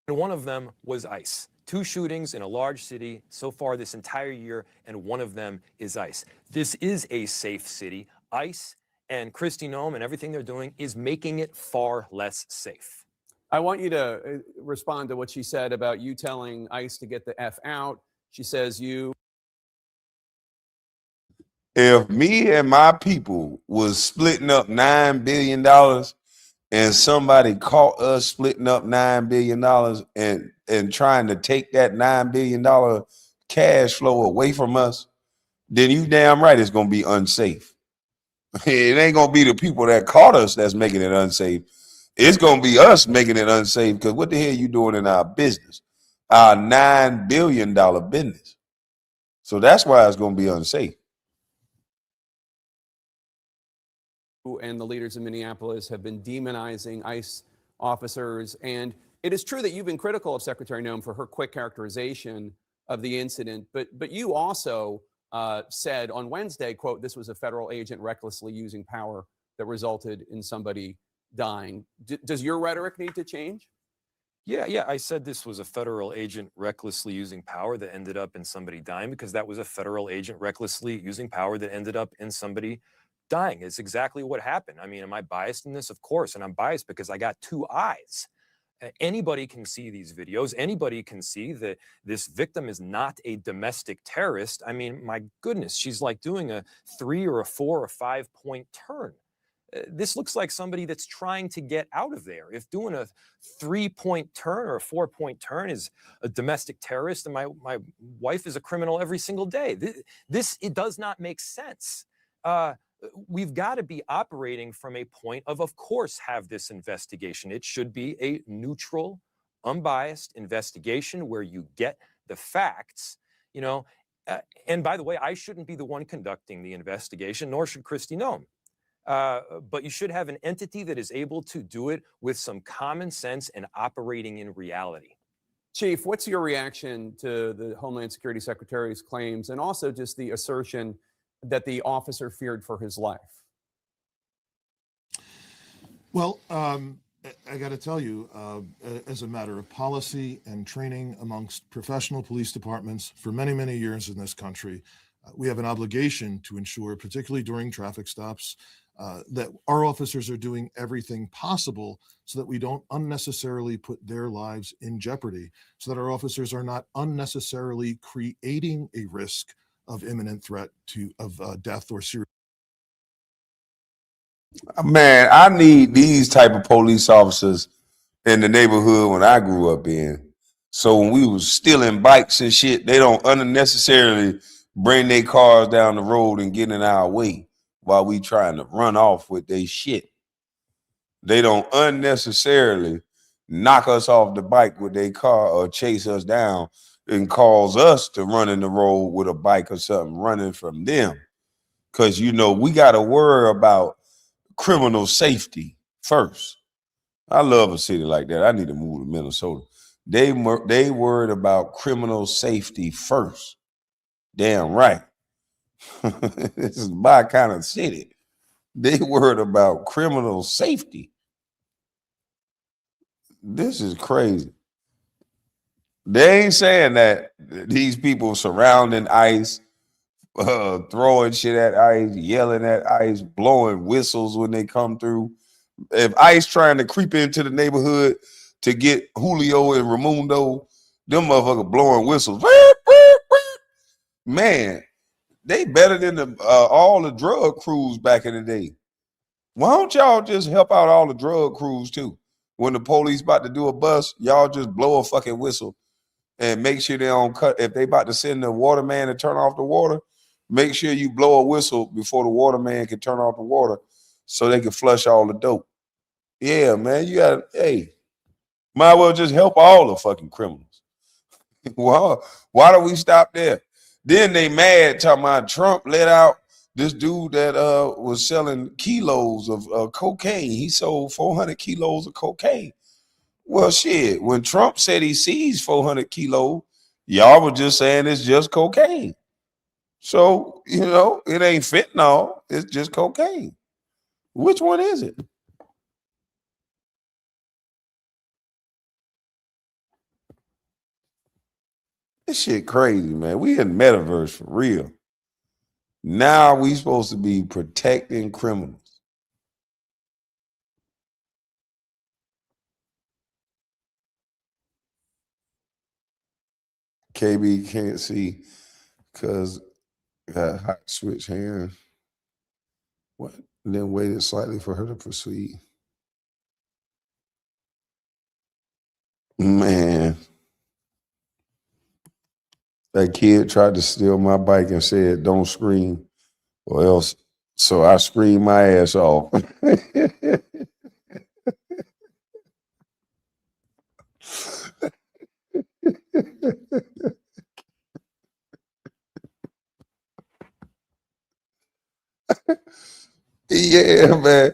And one of them was ICE. 2 shootings in a large city so far this entire year, and one of them is ICE. This is a safe city. ICE and Kristi Noem and everything they're doing is making it far less safe. I want you to respond to what she said about you telling ICE to get the F out. She says If me and my people was splitting up $9 billion and somebody caught us splitting up $9 billion and trying to take that $9 billion cash flow away from us, then you damn right it's going to be unsafe. It ain't going to be the people that caught us that's making it unsafe. It's going to be us making it unsafe, because what the hell you doing in our business, our $9 billion business? So that's why it's going to be unsafe. and the leaders in Minneapolis have been demonizing ICE officers. And it is true that you've been critical of Secretary Noem for her quick characterization of the incident, but you also said on Wednesday, quote, this was a federal agent recklessly using power that resulted in somebody dying. Does your rhetoric need to change? Yeah. I said this was a federal agent recklessly using power that ended up in somebody dying, because that was a federal agent recklessly using power that ended up in somebody dying. It's exactly what happened. I mean, am I biased in this? Of course. And I'm biased because I got two eyes. Anybody can see these videos. Anybody can see that this victim is not a domestic terrorist. I mean, my goodness, she's like doing a 3 or a 4 or 5 point turn. This looks like somebody that's trying to get out of there. If doing a 3 point turn or a 4 point turn is a domestic terrorist, and my wife is a criminal every single day, it does not make sense. We've got to be operating from a point of course, have this investigation. It should be a neutral, unbiased investigation where you get the facts, you know. And by the way, I shouldn't be the one conducting the investigation, nor should Kristi Noem. But you should have an entity that is able to do it with some common sense and operating in reality. Chief, what's your reaction to the Homeland Security Secretary's claims, and also just the assertion that the officer feared for his life? Well, I got to tell you, as a matter of policy and training amongst professional police departments for many, many years in this country, we have an obligation to ensure, particularly during traffic stops, that our officers are doing everything possible so that we don't unnecessarily put their lives in jeopardy, so that our officers are not unnecessarily creating a risk of imminent threat of death or serious. Man, I need these type of police officers in the neighborhood when I grew up in. So when we was stealing bikes and shit, they don't unnecessarily bring their cars down the road and get in our way while we trying to run off with their shit. They don't unnecessarily knock us off the bike with their car or chase us down and cause us to run in the road with a bike or something running from them. Because, you know, we got to worry about criminal safety first. I love a city like that. I need to move to Minnesota. They worried about criminal safety first. Damn right. This is my kind of city. They worried about criminal safety. This is crazy. They ain't saying that these people surrounding ICE, throwing shit at ICE, yelling at ICE, blowing whistles when they come through. If ICE trying to creep into the neighborhood to get Julio and Raimundo, them motherfuckers blowing whistles. Man, they better than all the drug crews back in the day. Why don't y'all just help out all the drug crews too? When the police about to do a bust, y'all just blow a fucking whistle and make sure they don't cut. If they about to send the waterman to turn off the water, make sure you blow a whistle before the waterman can turn off the water so they can flush all the dope. Yeah, man, you got, hey, might as well just help all the fucking criminals. Why do we stop there? Then they mad talking about Trump let out this dude that was selling kilos of cocaine. He sold 400 kilos of cocaine. Well, shit, when Trump said he seized 400 kilos, y'all were just saying it's just cocaine. So, you know, it ain't fentanyl, it's just cocaine. Which one is it? This shit crazy, man. We in metaverse for real. Now we supposed to be protecting criminals. KB can't see because got hot switch hands. What? And then waited slightly for her to proceed. Man. That kid tried to steal my bike and said, don't scream or else. So I screamed my ass off. Yeah, man.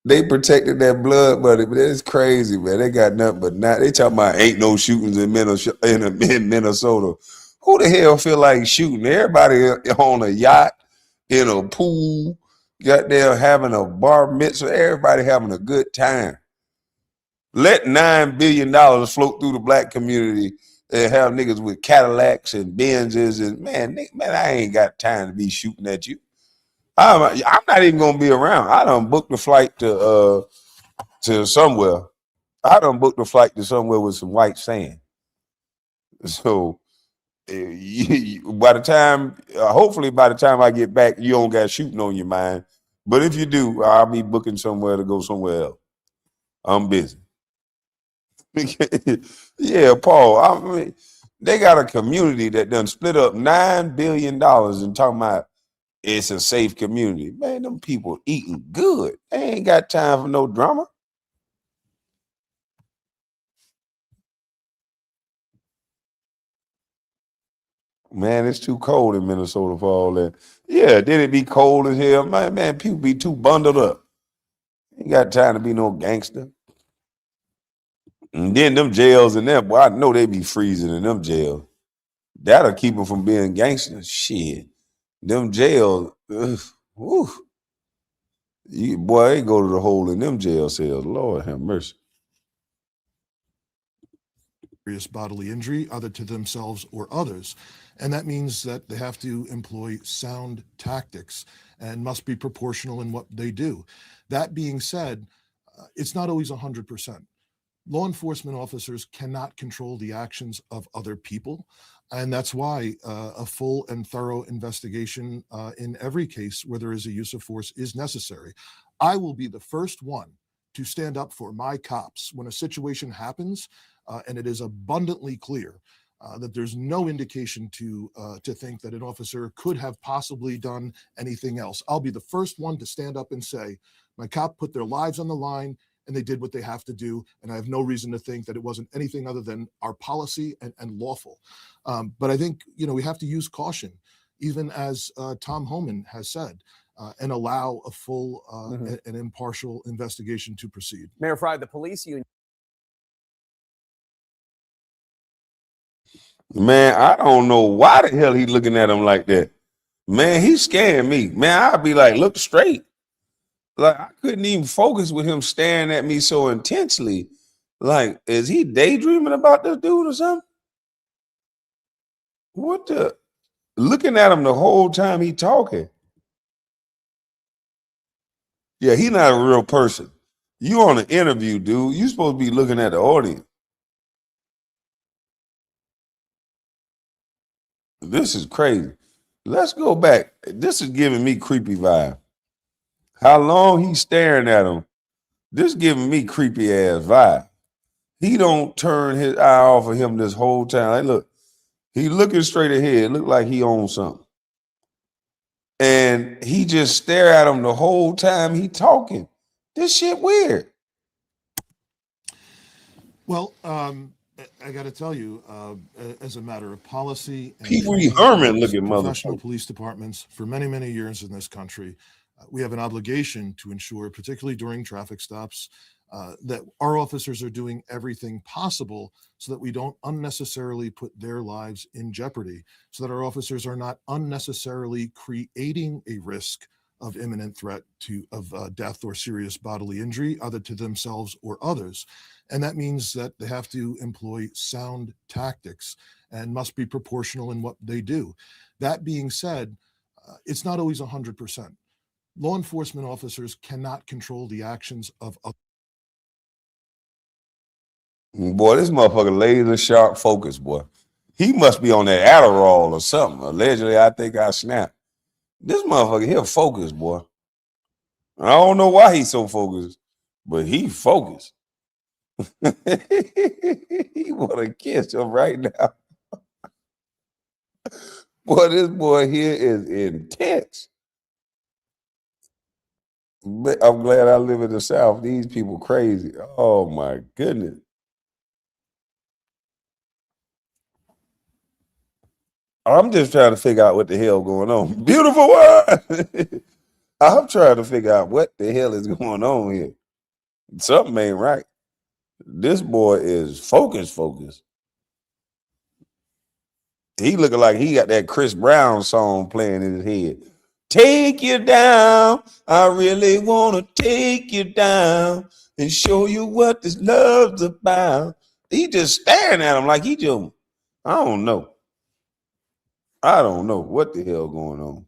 They protected that blood money, but it's crazy, man. They got nothing but not. They talking about ain't no shootings in Minnesota. Who the hell feel like shooting? Everybody on a yacht, in a pool, got there having a bar mitzvah. Everybody having a good time. Let $9 billion float through the black community and have niggas with Cadillacs and Benzes and man, I ain't got time to be shooting at you. I'm not even gonna be around. I done booked a flight to somewhere. I done booked a flight to somewhere with some white sand. So by the time, hopefully by the time I get back, you don't got shooting on your mind. But if you do, I'll be booking somewhere to go somewhere else. I'm busy. Yeah, Paul. I mean, they got a community that done split up $9 billion and talking about it's a safe community. Man, them people eating good. They ain't got time for no drama. Man, it's too cold in Minnesota for all that. Yeah, then it be cold as hell. Man, people be too bundled up. Ain't got time to be no gangster. And then them jails and them, boy, I know they be freezing in them jails. That'll keep them from being gangsters. Shit. Them jails, whew. Boy, they go to the hole in them jail cells. Lord have mercy. Serious bodily injury, either to themselves or others. And that means that they have to employ sound tactics and must be proportional in what they do. That being said, it's not always 100%. Law enforcement officers cannot control the actions of other people. And that's why a full and thorough investigation in every case where there is a use of force is necessary. I will be the first one to stand up for my cops when a situation happens and it is abundantly clear that there's no indication to think that an officer could have possibly done anything else. I'll be the first one to stand up and say, my cop put their lives on the line and they did what they have to do. And I have no reason to think that it wasn't anything other than our policy and lawful. But I think, we have to use caution, even as Tom Homan has said, and allow a full and impartial investigation to proceed. Mayor Fry, the police union. Man, I don't know why the hell he looking at him like that. Man, he's scaring me. Man, I'd be like, look straight. Like, I couldn't even focus with him staring at me so intensely. Like, is he daydreaming about this dude or something? What the? Looking at him the whole time he talking. Yeah, he not a real person. You on an interview, dude. You supposed to be looking at the audience. This is crazy. Let's go back. This is giving me creepy vibe. How long he's staring at him. This giving me creepy ass vibe. He don't turn his eye off of him this whole time. Like, look, he looking straight ahead. Look like he owns something. And he just stare at him the whole time he talking. This shit weird. Well, I got to tell you, as a matter of policy and Pee Wee training Herman amongst looking professional motherfucker. police departments for many, many years in this country, we have an obligation to ensure, particularly during traffic stops, that our officers are doing everything possible so that we don't unnecessarily put their lives in jeopardy, so that our officers are not unnecessarily creating a risk of imminent threat of death or serious bodily injury, either to themselves or others. And that means that they have to employ sound tactics and must be proportional in what they do. That being said, it's not always 100%. Law enforcement officers cannot control the actions of others. Boy, this motherfucker laser sharp focus, boy. He must be on that Adderall or something. Allegedly, I think I snapped. This motherfucker, he'll focus, boy. I don't know why he's so focused, but he focused. He want to kiss him right now. Boy, this boy here is intense. But I'm glad I live in the South. These people crazy. Oh my goodness. I'm just trying to figure out what the hell going on. Beautiful word. I'm trying to figure out what the hell is going on here. Something ain't right. This boy is focused. He looking like he got that Chris Brown song playing in his head. Take you down. I really want to take you down and show you what this love's about. He just staring at him like he just, I don't know. I don't know what the hell going on.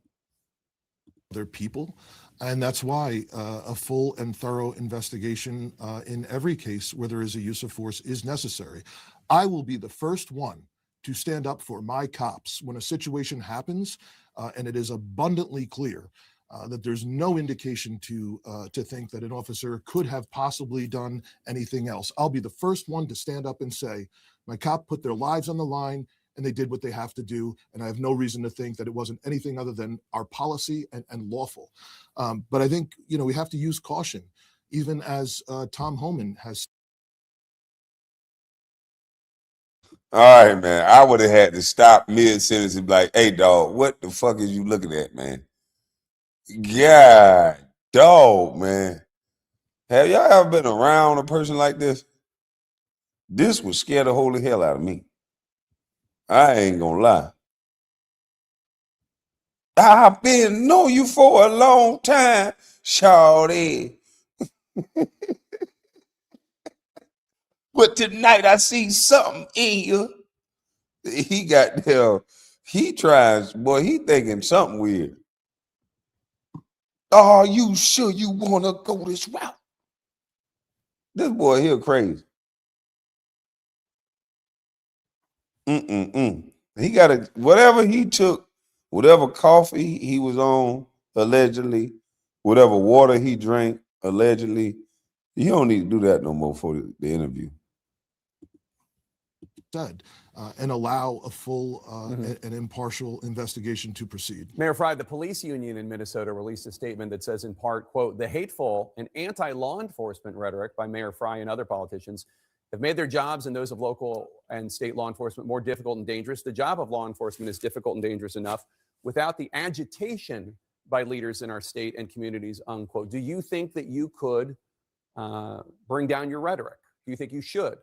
Other people. And that's why a full and thorough investigation in every case where there is a use of force is necessary. I will be the first one to stand up for my cops when a situation happens and it is abundantly clear that there's no indication to think that an officer could have possibly done anything else. I'll be the first one to stand up and say, my cop put their lives on the line and they did what they have to do. And I have no reason to think that it wasn't anything other than our policy and lawful. But I think, we have to use caution, even as Tom Homan has. All right, man. I would have had to stop mid-sentence and be like, hey, dog, what the fuck is you looking at, man? God, dog, man. Have y'all ever been around a person like this? This would scare the holy hell out of me. I ain't gonna lie. I've been know you for a long time, shawty. But tonight I see something in you. He got there. He tries, boy, he thinking something weird. Are you sure you want to go this route? This boy here crazy. He got a whatever he took, whatever coffee he was on, allegedly, whatever water he drank, allegedly. You don't need to do that no more for the interview. Said, and allow a full and impartial investigation to proceed. Mayor Fry, the police union in Minnesota released a statement that says in part, quote, the hateful and anti-law enforcement rhetoric by Mayor Fry and other politicians have made their jobs and those of local and state law enforcement more difficult and dangerous. The job of law enforcement is difficult and dangerous enough without the agitation by leaders in our state and communities, unquote. Do you think that you could bring down your rhetoric? Do you think you should?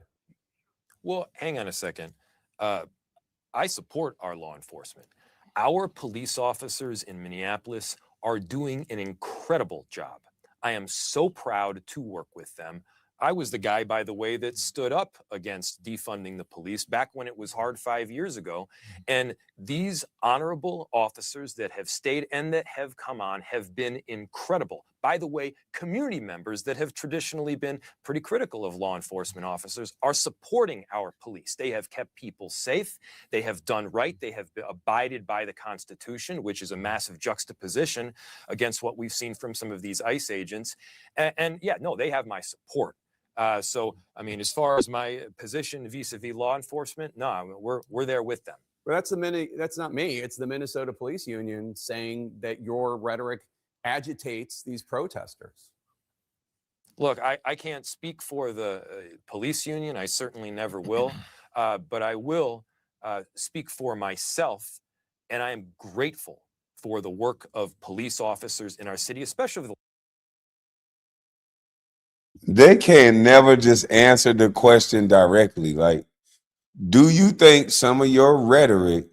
Well, hang on a second. I support our law enforcement. Our police officers in Minneapolis are doing an incredible job. I am so proud to work with them. I was the guy, by the way, that stood up against defunding the police back when it was hard 5 years ago. And these honorable officers that have stayed and that have come on have been incredible. By the way, community members that have traditionally been pretty critical of law enforcement officers are supporting our police. They have kept people safe. They have done right. They have abided by the Constitution, which is a massive juxtaposition against what we've seen from some of these ICE agents. And yeah, no, they have my support. So, I mean, as far as my position vis-a-vis law enforcement, no, we're there with them. Well, that's not me. It's the Minnesota Police Union saying that your rhetoric agitates these protesters. Look, I can't speak for the police union. I certainly never will. But I will speak for myself. And I am grateful for the work of police officers in our city, especially the They can never just answer the question directly. Like, do you think some of your rhetoric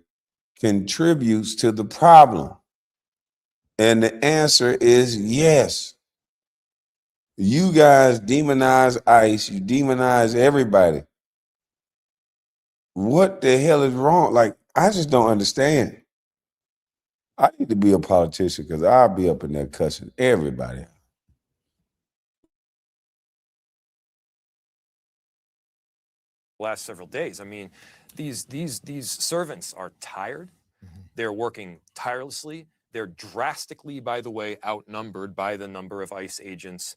contributes to the problem? And the answer is yes. You guys demonize ICE, you demonize everybody. What the hell is wrong? Like, I just don't understand. I need to be a politician because I'll be up in there cussing everybody. last several days. I mean, these servants are tired. They're working tirelessly. They're drastically, by the way, outnumbered by the number of ICE agents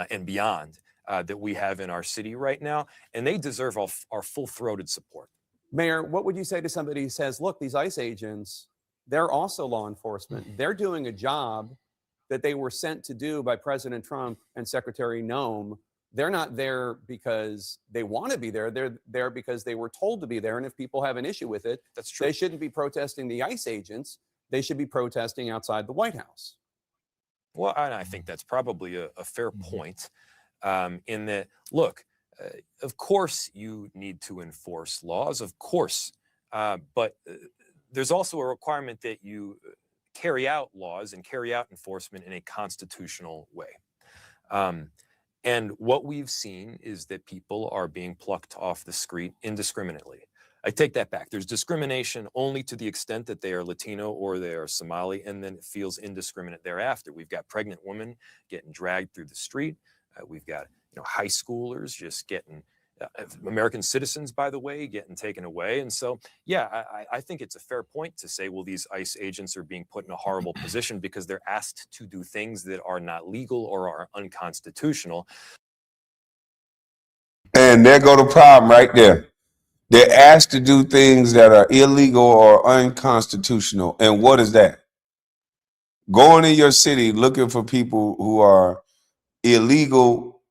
and beyond that we have in our city right now, and they deserve our full-throated support. Mayor, what would you say to somebody who says, look, these ICE agents, they're also law enforcement. They're doing a job that they were sent to do by President Trump and Secretary Noem. They're not there because they want to be there. They're there because they were told to be there. And if people have an issue with it, that's true. They shouldn't be protesting the ICE agents. They should be protesting outside the White House. Well, I think that's probably a fair point in that, look, of course you need to enforce laws, of course, but there's also a requirement that you carry out laws and carry out enforcement in a constitutional way. And what we've seen is that people are being plucked off the street indiscriminately. I take that back. There's discrimination only to the extent that they are Latino or they are Somali, and then it feels indiscriminate thereafter. We've got pregnant women getting dragged through the street. We've got high schoolers just getting, American citizens, by the way, getting taken away. And so, yeah, I think it's a fair point to say, well, these ICE agents are being put in a horrible position because they're asked to do things that are not legal or are unconstitutional. And there go the problem right there. They're asked to do things that are illegal or unconstitutional. And what is that? Going in your city looking for people who are illegal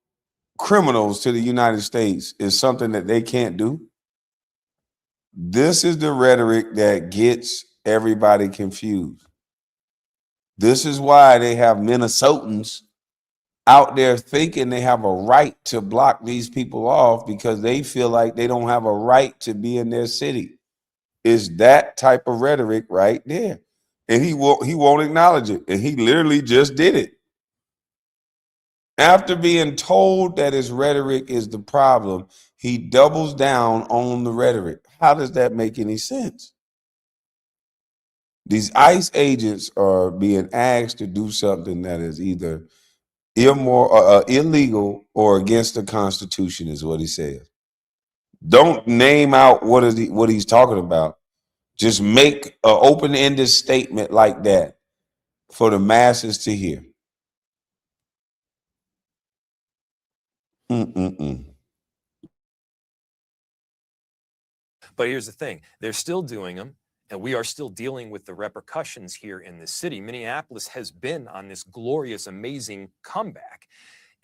criminals to the United States is something that they can't do. This is the rhetoric that gets everybody confused. This is why they have Minnesotans out there thinking they have a right to block these people off because they feel like they don't have a right to be in their city. It's that type of rhetoric right there. and he won't acknowledge it. And he literally just did it. After being told that his rhetoric is the problem, he doubles down on the rhetoric. How does that make any sense? These ICE agents are being asked to do something that is either illegal or against the Constitution, is what he says. Don't name out what he's talking about. Just make an open-ended statement like that for the masses to hear. But here's the thing, they're still doing them, and we are still dealing with the repercussions here in this city. Minneapolis has been on this glorious, amazing comeback.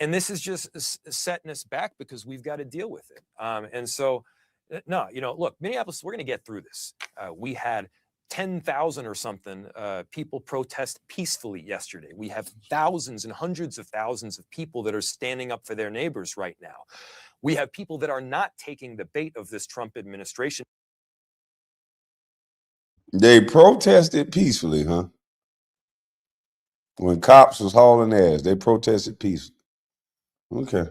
And this is just setting us back because we've got to deal with it. And so, no, look, Minneapolis, we're going to get through this. We had 10,000 or something people protest peacefully yesterday. We have thousands and hundreds of thousands of people that are standing up for their neighbors right now. We have people that are not taking the bait of this Trump administration. They protested peacefully, huh? When cops was hauling ass, they protested peacefully. Okay.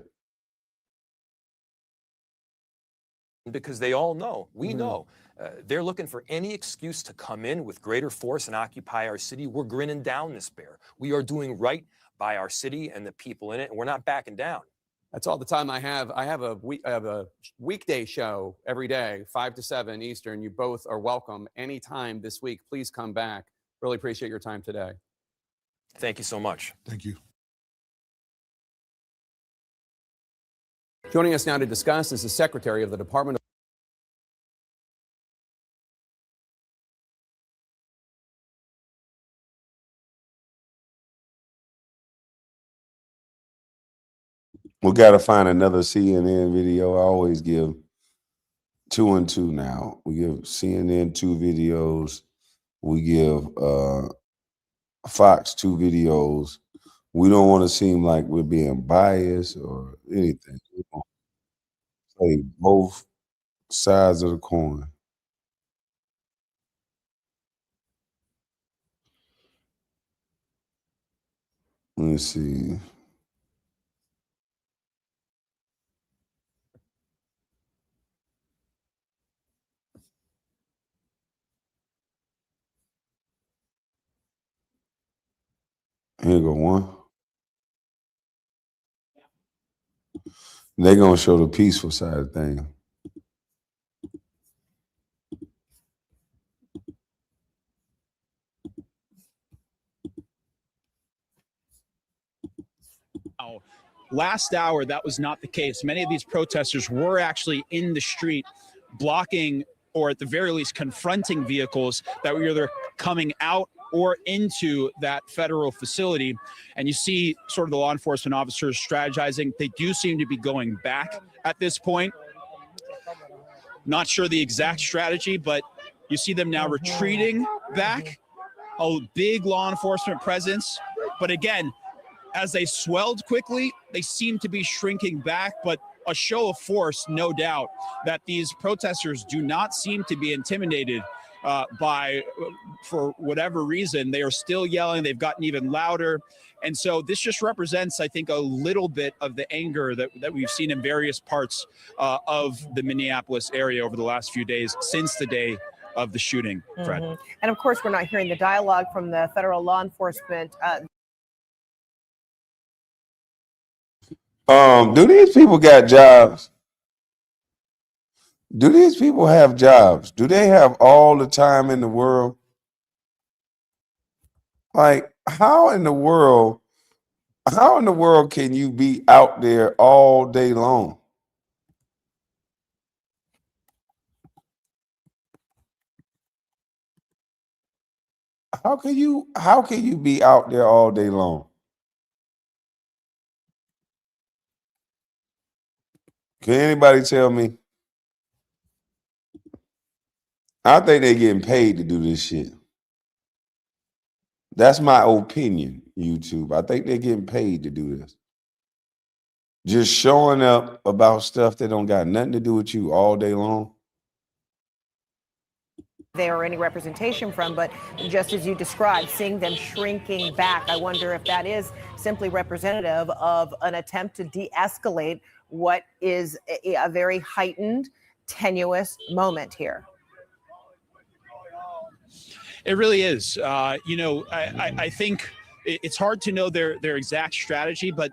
Because they all know, we know, they're looking for any excuse to come in with greater force and occupy our city. We're grinning down this bear. We are doing right by our city and the people in it, and we're not backing down. That's all the time I have. I have a weekday show every day, 5 to 7 Eastern. You both are welcome anytime this week. Please come back. Really appreciate your time today. Thank you so much. Thank you. Joining us now to discuss is the Secretary of the Department of We got to find another CNN video. I always give 2 and 2 now. We give CNN 2 videos. We give Fox 2 videos. We don't want to seem like we're being biased or anything. We want to play both sides of the coin. Let me see. Here go one. They're going to show the peaceful side of things. Last hour, that was not the case. Many of these protesters were actually in the street blocking, or at the very least confronting, vehicles that were either coming out or into that federal facility. And you see sort of the law enforcement officers strategizing. They do seem to be going back at this point. Not sure the exact strategy, but you see them now retreating back. A big law enforcement presence. But again, as they swelled quickly, they seem to be shrinking back, but a show of force, no doubt, that these protesters do not seem to be intimidated by, for whatever reason. They are still yelling. They've gotten even louder. And so this just represents, I think, a little bit of the anger that we've seen in various parts of the Minneapolis area over the last few days since the day of the shooting, Fred. And of course, we're not hearing the dialogue from the federal law enforcement. Do these people got jobs? Do these people have jobs? Do they have all the time in the world? Like, how in the world can you be out there all day long? How can you be out there all day long? Can anybody tell me? I think they're getting paid to do this shit. That's my opinion, YouTube. I think they're getting paid to do this. Just showing up about stuff that don't got nothing to do with you all day long. there or any representation from, but just as you described, seeing them shrinking back, I wonder if that is simply representative of an attempt to de-escalate what is a very heightened, tenuous moment here. It really is. I think it's hard to know their exact strategy, but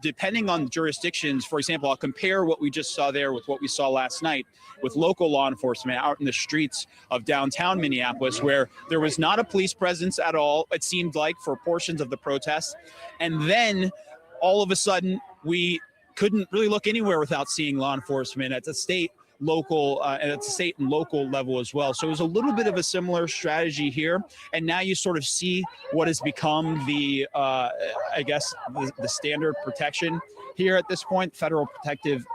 depending on jurisdictions, for example, I'll compare what we just saw there with what we saw last night with local law enforcement out in the streets of downtown Minneapolis, where there was not a police presence at all, it seemed like, for portions of the protest. And then all of a sudden, we couldn't really look anywhere without seeing law enforcement at the state, local, and at the state and local level as well. So it was a little bit of a similar strategy here. And now you sort of see what has become the, I guess, the standard protection here at this point, Federal Protective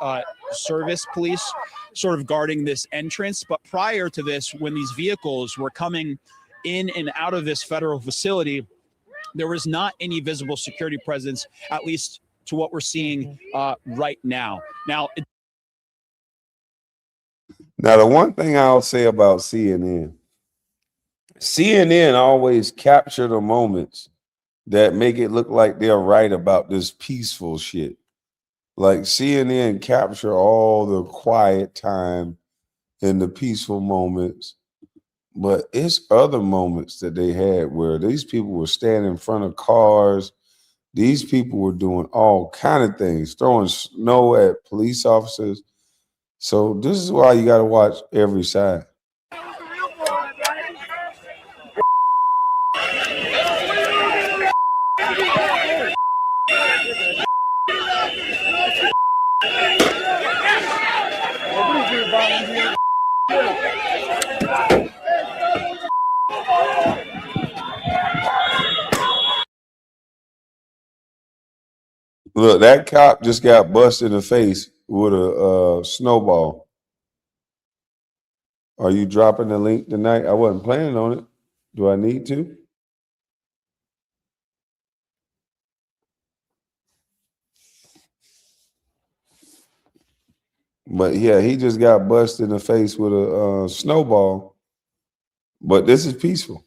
Service Police sort of guarding this entrance. But prior to this, when these vehicles were coming in and out of this federal facility, there was not any visible security presence, at least to what we're seeing right now. Now, the one thing I'll say about CNN always capture the moments that make it look like they're right about this peaceful shit. Like CNN capture all the quiet time and the peaceful moments, but it's other moments that they had where these people were standing in front of cars. These people were doing all kind of things, throwing snow at police officers. So this is why you got to watch every side. Look, that cop just got busted in the face with a snowball. Are you dropping the link tonight? I wasn't planning on it. Do I need to? But yeah, he just got busted in the face with a snowball. But this is peaceful.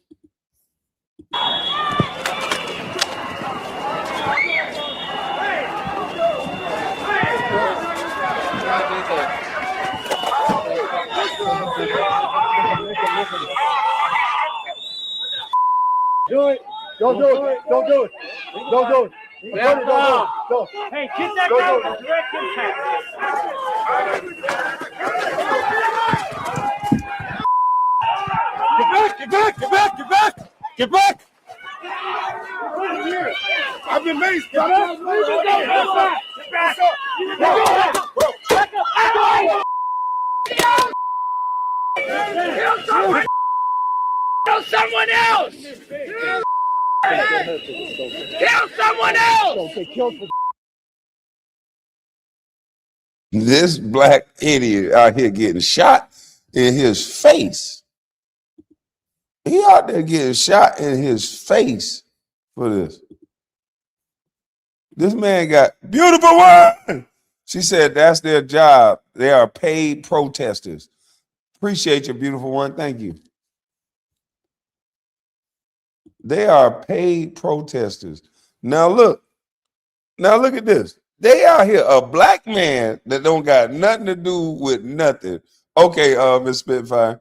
Do it. Don't do it. Don't do it. Don't do it. Don't do it. Go. Hey, get that guy with direct impact. Get back. Get back. Get back. Get back. I've been amazed. Get back. Kill someone else! Kill someone else! This black idiot out here getting shot in his face. He out there getting shot in his face for this. This man got beautiful one. She said that's their job. They are paid protesters. Appreciate you, beautiful one. Thank you. They are paid protesters. Now look at this. They out here, a black man that don't got nothing to do with nothing. Okay, Miss Spitfire.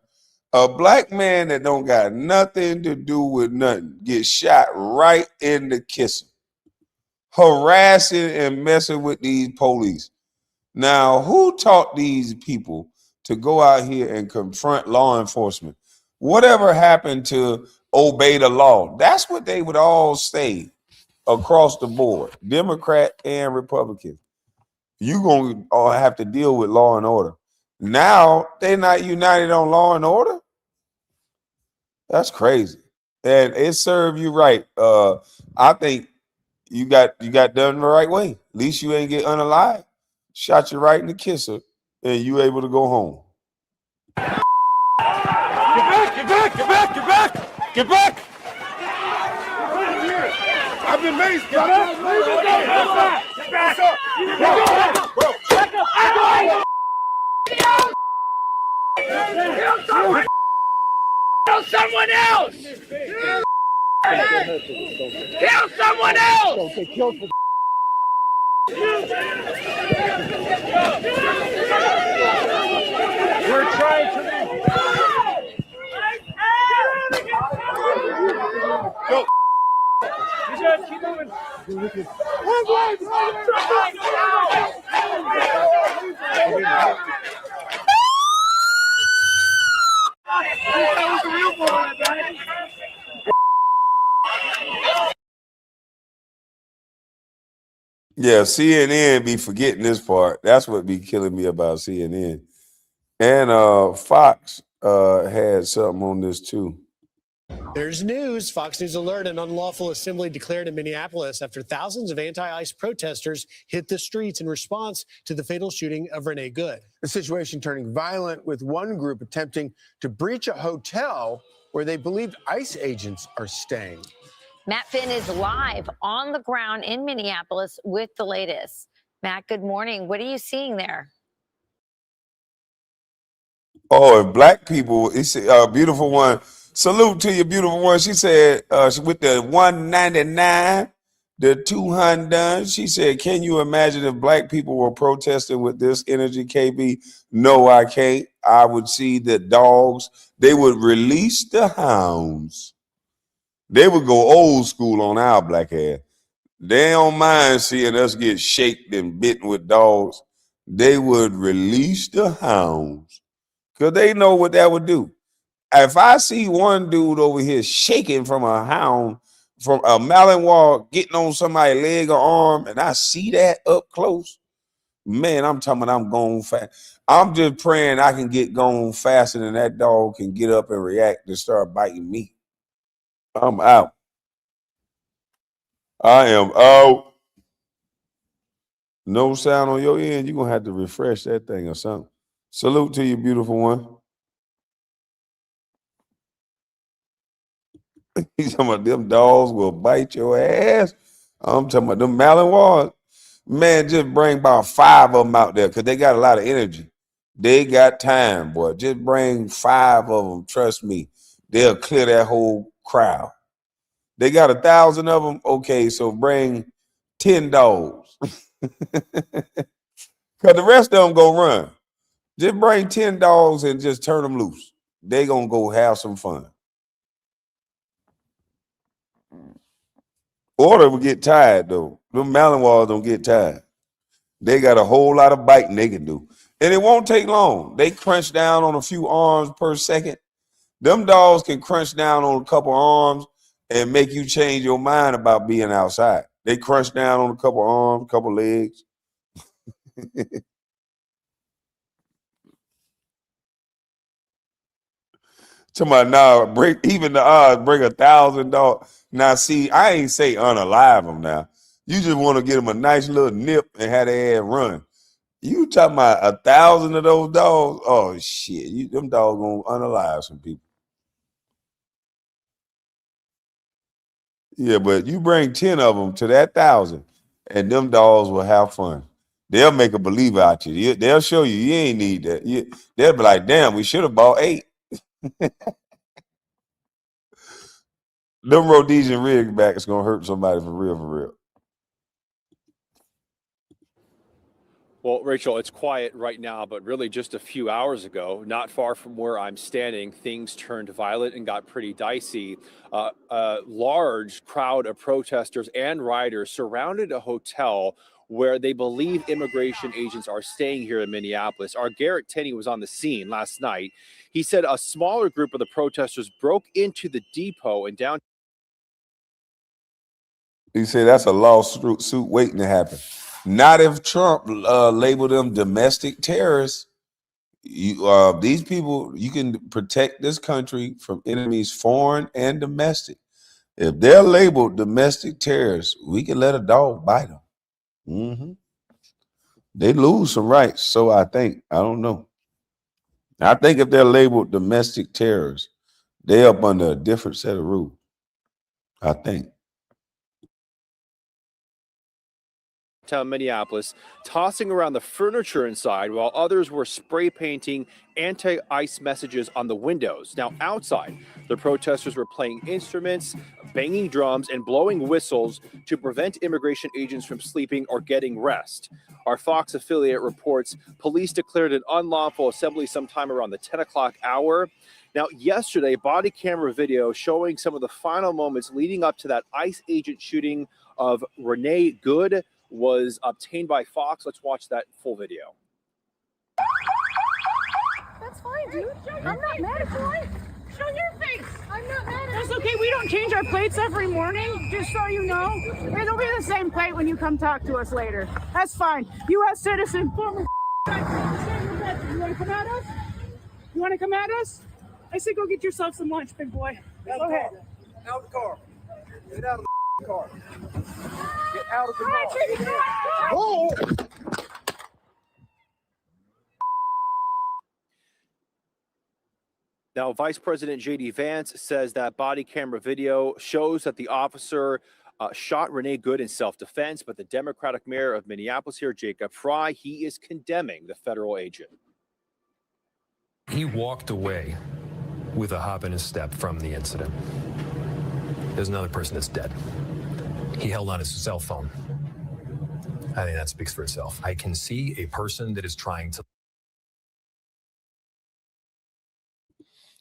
A black man that don't got nothing to do with nothing gets shot right in the kisser, harassing and messing with these police. Now, who taught these people to go out here and confront law enforcement? Whatever happened to obey the law? That's what they would all say across the board, Democrat and Republican. You're going to have to deal with law and order. Now, they're not united on law and order. That's crazy. And it served you right. I think you got done the right way. At least you ain't get unalive. Shot you right in the kisser, and you able to go home. Get back! Get back! Get back! Get back! Get back! I've been amazed. Get back! Get back! Kill someone else! Kill someone else! Don't get killed for We're trying to go. You guys keep moving. Yeah, CNN be forgetting this part. That's what be killing me about CNN. And Fox had something on this too. There's news. Fox News alert: an unlawful assembly declared in Minneapolis after thousands of anti-ICE protesters hit the streets in response to the fatal shooting of Renee Good. The situation turning violent, with one group attempting to breach a hotel where they believed ICE agents are staying. Matt Finn is live on the ground in Minneapolis with the latest. Matt, good morning. What are you seeing there? Oh, if black people, it's a beautiful one. Salute to you, beautiful one. She said with the 199, the 200. She said, can you imagine if black people were protesting with this energy, KB? No, I can't. I would see the dogs. They would release the hounds. They would go old school on our black ass. They don't mind seeing us get shaked and bitten with dogs. They would release the hounds because they know what that would do. If I see one dude over here shaking from a hound, from a Malinois getting on somebody's leg or arm, and I see that up close, man, I'm talking about I'm going fast. I'm just praying I can get going faster than that dog can get up and react and start biting me. I'm out. I am out. No sound on your end. You're going to have to refresh that thing or something. Salute to you, beautiful one. He's talking about them dogs will bite your ass. I'm talking about them Malinois. Man, just bring about 5 of them out there because they got a lot of energy. They got time, boy. Just bring 5 of them. Trust me. They'll clear that whole crowd. They got 1,000 of them. Okay, so bring 10 dogs. Because the rest of them go run. Just bring 10 dogs and just turn them loose. They going to go have some fun. Or they will get tired, though. Them Malinois don't get tired. They got a whole lot of biting they can do. And it won't take long. They crunch down on a few arms per second. Them dogs can crunch down on a couple arms and make you change your mind about being outside. They crunch down on a couple arms, couple legs. Somebody now break even the odds, bring 1,000 dogs. Now see, I ain't say unalive them now. You just want to get them a nice little nip and have their ass run. You talking about 1,000 of those dogs? Oh shit, them dogs gonna unalive some people. Yeah, but you bring 10 of them to that 1,000, and them dogs will have fun. They'll make a believer out you. They'll show you you ain't need that. They'll be like, damn, we should have bought 8. Them Rhodesian Ridgebacks gonna hurt somebody for real, for real. Well, Rachel, it's quiet right now, but really just a few hours ago, not far from where I'm standing, things turned violent and got pretty dicey. A large crowd of protesters and rioters surrounded a hotel where they believe immigration agents are staying here in Minneapolis. Our Garrett Tenney was on the scene last night. He said a smaller group of the protesters broke into the depot and down. You say that's a lawsuit waiting to happen. Not if Trump labeled them domestic terrorists. These people, you can protect this country from enemies, foreign and domestic. If they're labeled domestic terrorists, we can let a dog bite them. Mm-hmm. They lose some rights, so I think. I don't know. I think if they're labeled domestic terrorists, they're up under a different set of rules. I think. downtown Minneapolis, tossing around the furniture inside while others were spray painting anti-ICE messages on the windows. Now, outside, the protesters were playing instruments, banging drums, and blowing whistles to prevent immigration agents from sleeping or getting rest. Our Fox affiliate reports police declared an unlawful assembly sometime around the 10 o'clock hour. Now, yesterday, body camera video showing some of the final moments leading up to that ICE agent shooting of Renee Good was obtained by Fox. Let's watch that full video. That's fine, dude. I'm not mad at you. Show your face. I'm not mad at you. That's okay. We don't change our plates every morning, just so you know. It'll be the same plate when you come talk to us later. That's fine. U.S. citizen, former. You want to come at us? You want to come at us? I say go get yourself some lunch, big boy. Go ahead. Out of the car. Get out of the car. Get out of the car. Oh! Now, Vice President J.D. Vance says that body camera video shows that the officer shot Renee Good in self-defense, but the Democratic mayor of Minneapolis here, Jacob Fry, he is condemning the federal agent. He walked away with a hop in his step from the incident. There's another person that's dead. He held on his cell phone. I think that speaks for itself. I can see a person that is trying to.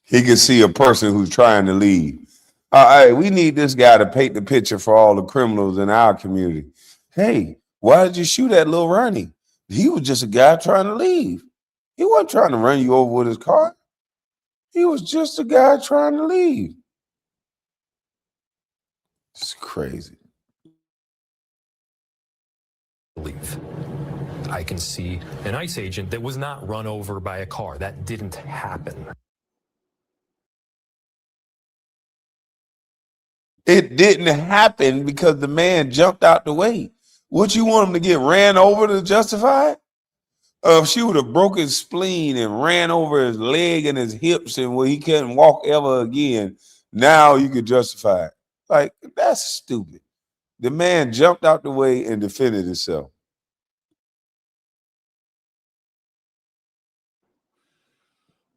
He can see a person who's trying to leave. Hey, we need this guy to paint the picture for all the criminals in our community. Hey, why did you shoot at Lil Ronnie? He was just a guy trying to leave. He wasn't trying to run you over with his car. He was just a guy trying to leave. It's crazy. Leave. I can see an ICE agent that was not run over by a car. That didn't happen. It didn't happen because the man jumped out the way. What you want him to get ran over to justify it? If she would have broken his spleen and ran over his leg and his hips and where he couldn't walk ever again, now you could justify it. Like, that's stupid. The man jumped out the way and defended himself.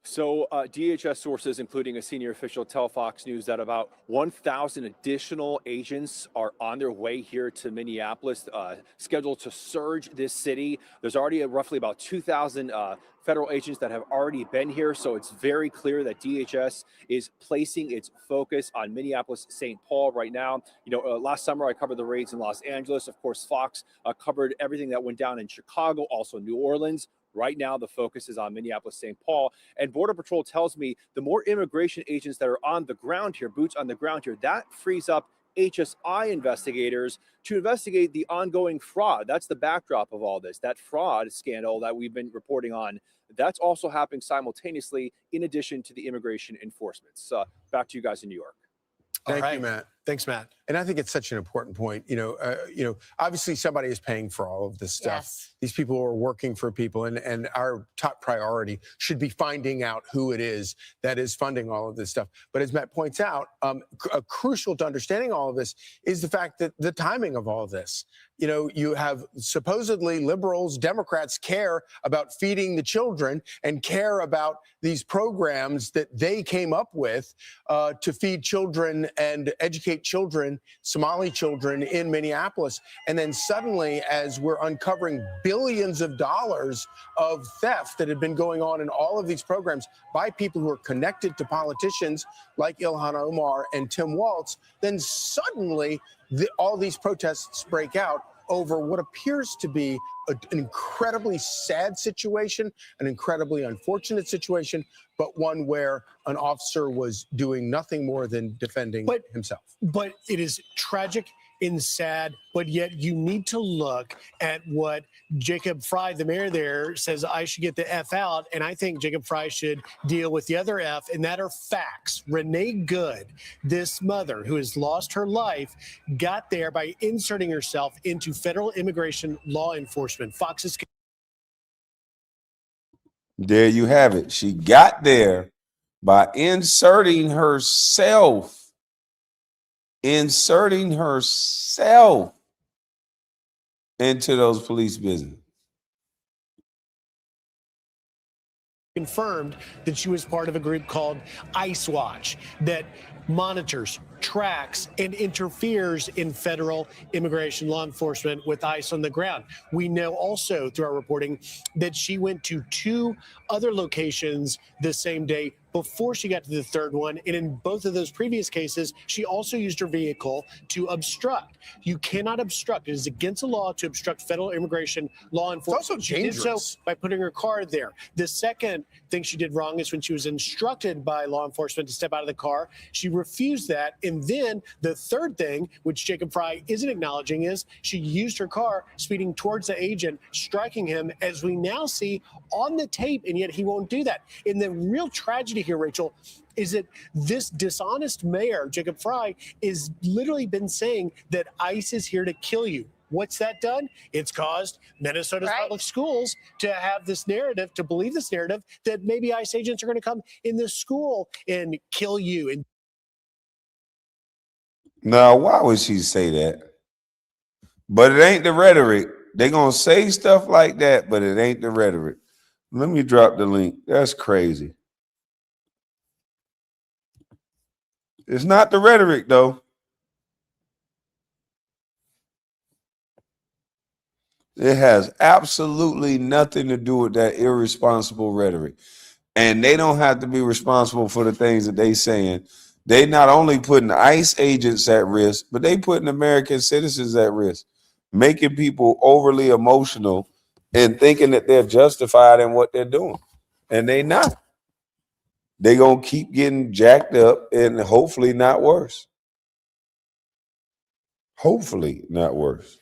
So DHS sources, including a senior official, tell Fox News that about 1,000 additional agents are on their way here to Minneapolis, scheduled to surge this city. There's already roughly about 2,000 federal agents that have already been here. So it's very clear that DHS is placing its focus on Minneapolis, St. Paul right now. You know, last summer I covered the raids in Los Angeles. Of course, Fox covered everything that went down in Chicago, also New Orleans. Right now, the focus is on Minneapolis, St. Paul. And Border Patrol tells me the more immigration agents that are on the ground here, boots on the ground here, that frees up HSI investigators to investigate the ongoing fraud. That's the backdrop of all this. That fraud scandal that we've been reporting on, that's also happening simultaneously in addition to the immigration enforcements. Back to you guys in New York. Thank you, Matt. Thanks, Matt. And I think it's such an important point. Obviously somebody is paying for all of this stuff. Yes. These people are working for people, and our top priority should be finding out who it is that is funding all of this stuff. But as Matt points out, crucial to understanding all of this is the fact that the timing of all of this. You know, you have supposedly liberals, Democrats care about feeding the children and care about these programs that they came up with to feed children and educate children, Somali children in Minneapolis. And then suddenly, as we're uncovering billions of dollars of theft that had been going on in all of these programs by people who are connected to politicians like Ilhan Omar and Tim Walz, then suddenly all these protests break out over what appears to be an incredibly sad situation, an incredibly unfortunate situation, but one where an officer was doing nothing more than defending himself. But it is tragic and sad, but yet you need to look at what Jacob Fry, the mayor there, says I should get the F out, and I think Jacob Fry should deal with the other F, and that are facts. Renee Good, this mother who has lost her life, got there by inserting herself into federal immigration law enforcement. Fox's. There you have it. She got there by inserting herself. Inserting herself. into those police business. Confirmed that she was part of a group called ICE Watch that monitors, tracks, and interferes in federal immigration law enforcement with ICE on the ground. We know also through our reporting that she went to 2 other locations the same day before she got to the third one. And in both of those previous cases, she also used her vehicle to obstruct. You cannot obstruct. It is against the law to obstruct federal immigration law enforcement. It's also She did so dangerous. by putting her car there. The second thing she did wrong is when she was instructed by law enforcement to step out of the car, she refused that. And then the third thing, which Jacob Fry isn't acknowledging, is she used her car speeding towards the agent, striking him, as we now see on the tape, and yet he won't do that. And the real tragedy here, Rachel, is that this dishonest mayor, Jacob Fry, is literally been saying that ICE is here to kill you. What's that done? It's caused Minnesota's public schools to have this narrative, to believe this narrative, that maybe ICE agents are going to come in the school and kill you. And Now, why would she say that? But it ain't the rhetoric. They're going to say stuff like that, but it ain't the rhetoric. Let me drop the link. That's crazy. It's not the rhetoric, though. It has absolutely nothing to do with that irresponsible rhetoric. And they don't have to be responsible for the things that they saying. They not only putting ICE agents at risk, but they putting American citizens at risk, making people overly emotional and thinking that they're justified in what they're doing. And they not. They gonna keep getting jacked up and hopefully not worse. Hopefully not worse.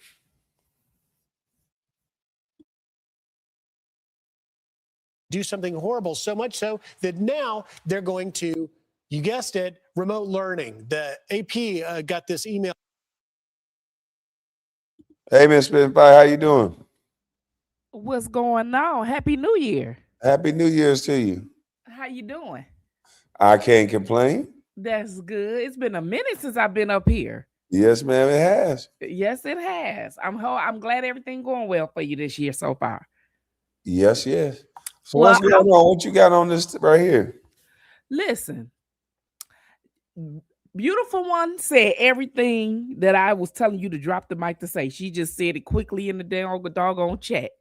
do something horrible, so much so that now they're going to, you guessed it, remote learning. The AP got this email. Hey, Miss Spitfire, how you doing? What's going on? Happy New Year. Happy New Year's to you. How you doing? I can't complain. That's good. It's been a minute since I've been up here. Yes, ma'am, it has. Yes, it has. I'm glad everything going well for you this year so far. Yes, yes. So Well, what's going on? What you got on this right here? Listen, beautiful one said everything that I was telling you to drop the mic to say. She just said it quickly in the doggone chat.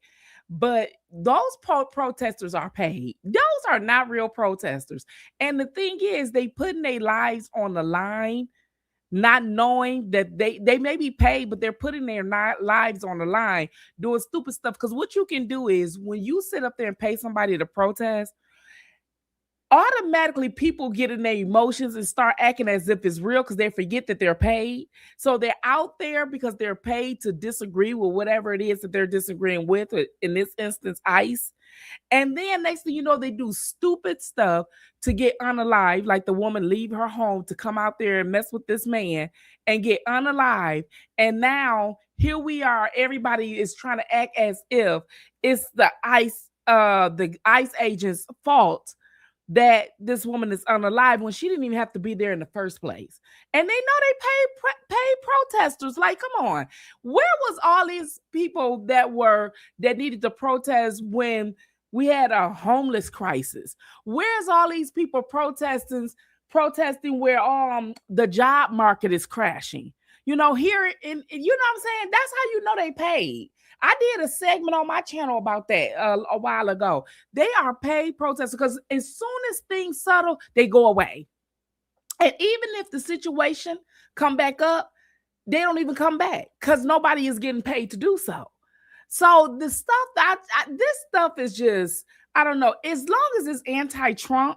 But those protesters are paid. Those are not real protesters. And the thing is, they putting their lives on the line, not knowing that they may be paid, but they're putting their lives on the line doing stupid stuff. Because what you can do is when you sit up there and pay somebody to protest, automatically people get in their emotions and start acting as if it's real because they forget that they're paid. So they're out there because they're paid to disagree with whatever it is that they're disagreeing with, in this instance, ICE. And then next thing you know, they do stupid stuff to get unalived, like the woman leave her home to come out there and mess with this man and get unalived. And now here we are, everybody is trying to act as if it's the ICE agent's fault that this woman is unalive when she didn't even have to be there in the first place. And they know they paid protesters. Like, come on. Where was all these people that needed to protest when we had a homeless crisis? Where's all these people protesting where the job market is crashing? You know, here in, you know what I'm saying? That's how you know they paid. I did a segment on my channel about that a while ago. They are paid protesters because as soon as things settle, they go away. And even if the situation come back up, they don't even come back because nobody is getting paid to do so. So the stuff this stuff is just, I don't know. As long as it's anti-Trump,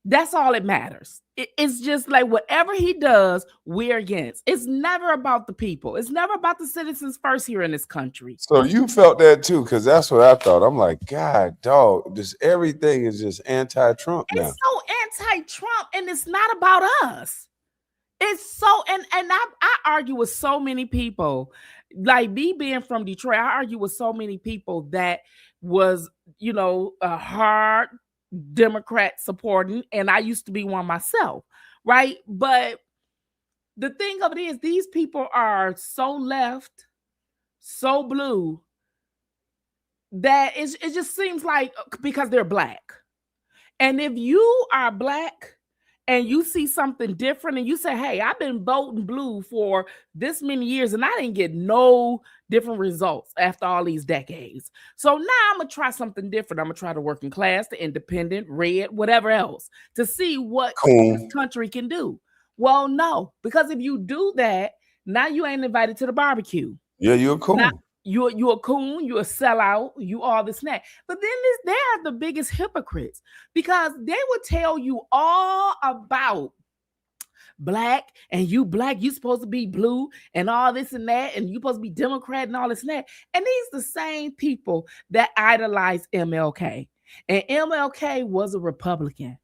that's all it matters. It's just like whatever he does, we're against. It's never about the people. It's never about the citizens first here in this country. So you felt that too, because that's what I thought. I'm like, God, dog, just everything is just anti-Trump now. It's so anti-Trump, and it's not about us. It's so, and I argue with so many people, like me being from Detroit, I argue with so many people that was, you know, a hard Democrat supporting, and I used to be one myself, right? But the thing of it is, these people are so left, so blue that it just seems like because they're black. And if you are black and you see something different and you say, hey, I've been voting blue for this many years and I didn't get no different results after all these decades. So now I'm going to try something different. I'm going to try the working class, the independent, red, whatever else, to see what this country can do. Well, no, because if you do that, now you ain't invited to the barbecue. Yeah, you're a coon. Now, you're a coon, you're a sellout, you all this and that. But then they are the biggest hypocrites because they would tell you all about black and you supposed to be blue and all this and that, and you supposed to be Democrat and all this and that. And these the same people that idolize MLK. And MLK was a Republican.